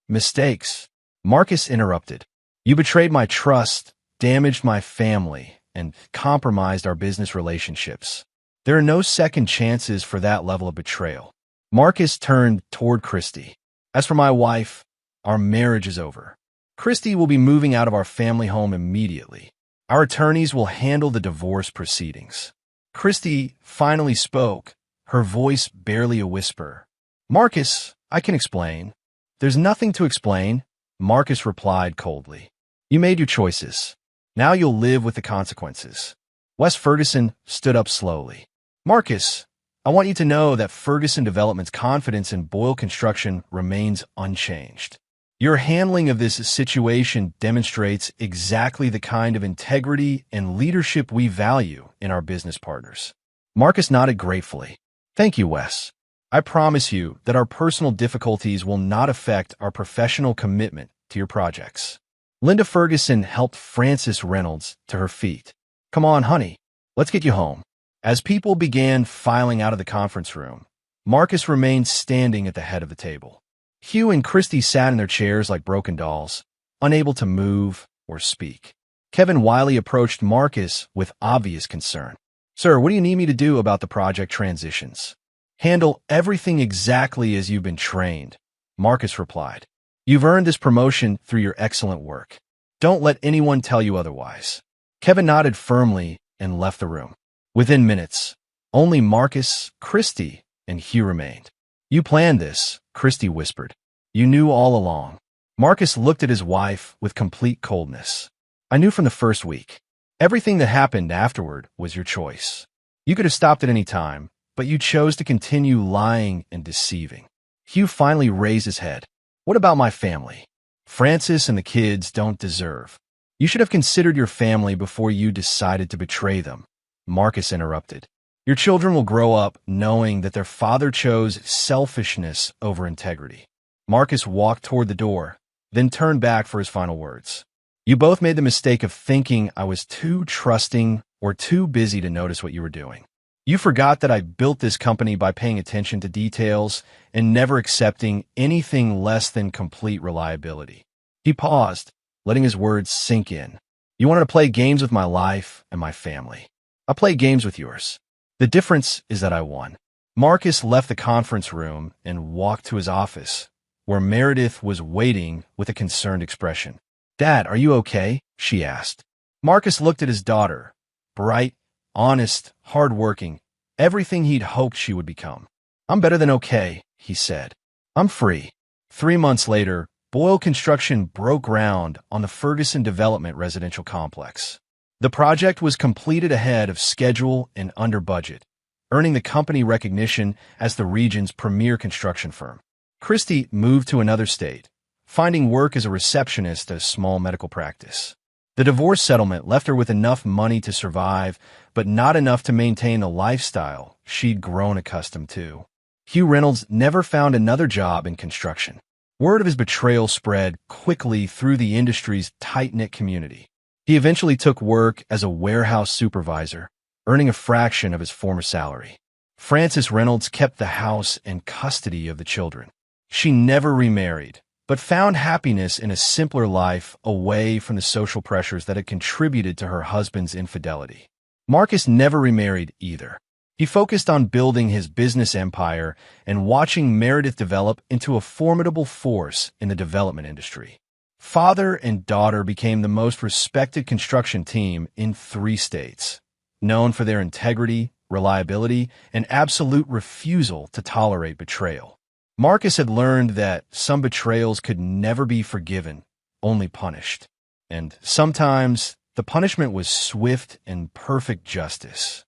"Mistakes?" Marcus interrupted. "You betrayed my trust, damaged my family, and compromised our business relationships. There are no second chances for that level of betrayal." Marcus turned toward Christie. "As for my wife, our marriage is over. Christie will be moving out of our family home immediately. Our attorneys will handle the divorce proceedings." Christie finally spoke, her voice barely a whisper. "Marcus, I can explain." "There's nothing to explain," Marcus replied coldly. "You made your choices. Now you'll live with the consequences." Wes Ferguson stood up slowly. "Marcus, I want you to know that Ferguson Development's confidence in Boyle Construction remains unchanged. Your handling of this situation demonstrates exactly the kind of integrity and leadership we value in our business partners." Marcus nodded gratefully. "Thank you, Wes. I promise you that our personal difficulties will not affect our professional commitment to your projects." Linda Ferguson helped Frances Reynolds to her feet. "Come on, honey. Let's get you home." As people began filing out of the conference room, Marcus remained standing at the head of the table. Hugh and Christie sat in their chairs like broken dolls, unable to move or speak. Kevin Wiley approached Marcus with obvious concern. "Sir, what do you need me to do about the project transitions?" "Handle everything exactly as you've been trained," Marcus replied. "You've earned this promotion through your excellent work. Don't let anyone tell you otherwise." Kevin nodded firmly and left the room. Within minutes, only Marcus, Christie, and Hugh remained. "You planned this," Christie whispered. "You knew all along." Marcus looked at his wife with complete coldness. "I knew from the first week. Everything that happened afterward was your choice. You could have stopped at any time, but you chose to continue lying and deceiving." Hugh finally raised his head. "What about my family? Frances and the kids don't deserve." "You should have considered your family before you decided to betray them," Marcus interrupted. "Your children will grow up knowing that their father chose selfishness over integrity." Marcus walked toward the door, then turned back for his final words. "You both made the mistake of thinking I was too trusting or too busy to notice what you were doing. You forgot that I built this company by paying attention to details and never accepting anything less than complete reliability." He paused, letting his words sink in. "You wanted to play games with my life and my family. I played games with yours. The difference is that I won." Marcus left the conference room and walked to his office, where Meredith was waiting with a concerned expression. "Dad, are you okay?" she asked. Marcus looked at his daughter, bright, honest, hard-working, everything he'd hoped she would become. "I'm better than okay," he said. "I'm free." 3 months later, Boyle Construction broke ground on the Ferguson Development residential complex. The project was completed ahead of schedule and under budget, earning the company recognition as the region's premier construction firm. Christie moved to another state, finding work as a receptionist at a small medical practice. The divorce settlement left her with enough money to survive, but not enough to maintain the lifestyle she'd grown accustomed to. Hugh Reynolds never found another job in construction. Word of his betrayal spread quickly through the industry's tight-knit community. He eventually took work as a warehouse supervisor, earning a fraction of his former salary. Frances Reynolds kept the house and custody of the children. She never remarried, but found happiness in a simpler life away from the social pressures that had contributed to her husband's infidelity. Marcus never remarried either. He focused on building his business empire and watching Meredith develop into a formidable force in the development industry. Father and daughter became the most respected construction team in 3 states, known for their integrity, reliability, and absolute refusal to tolerate betrayal. Marcus had learned that some betrayals could never be forgiven, only punished. And sometimes the punishment was swift and perfect justice.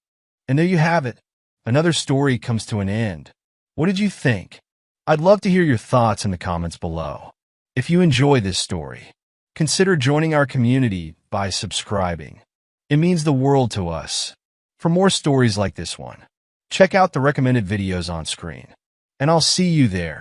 And there you have it, another story comes to an end. What did you think? I'd love to hear your thoughts in the comments below. If you enjoy this story, consider joining our community by subscribing. It means the world to us. For more stories like this one, check out the recommended videos on screen. And I'll see you there.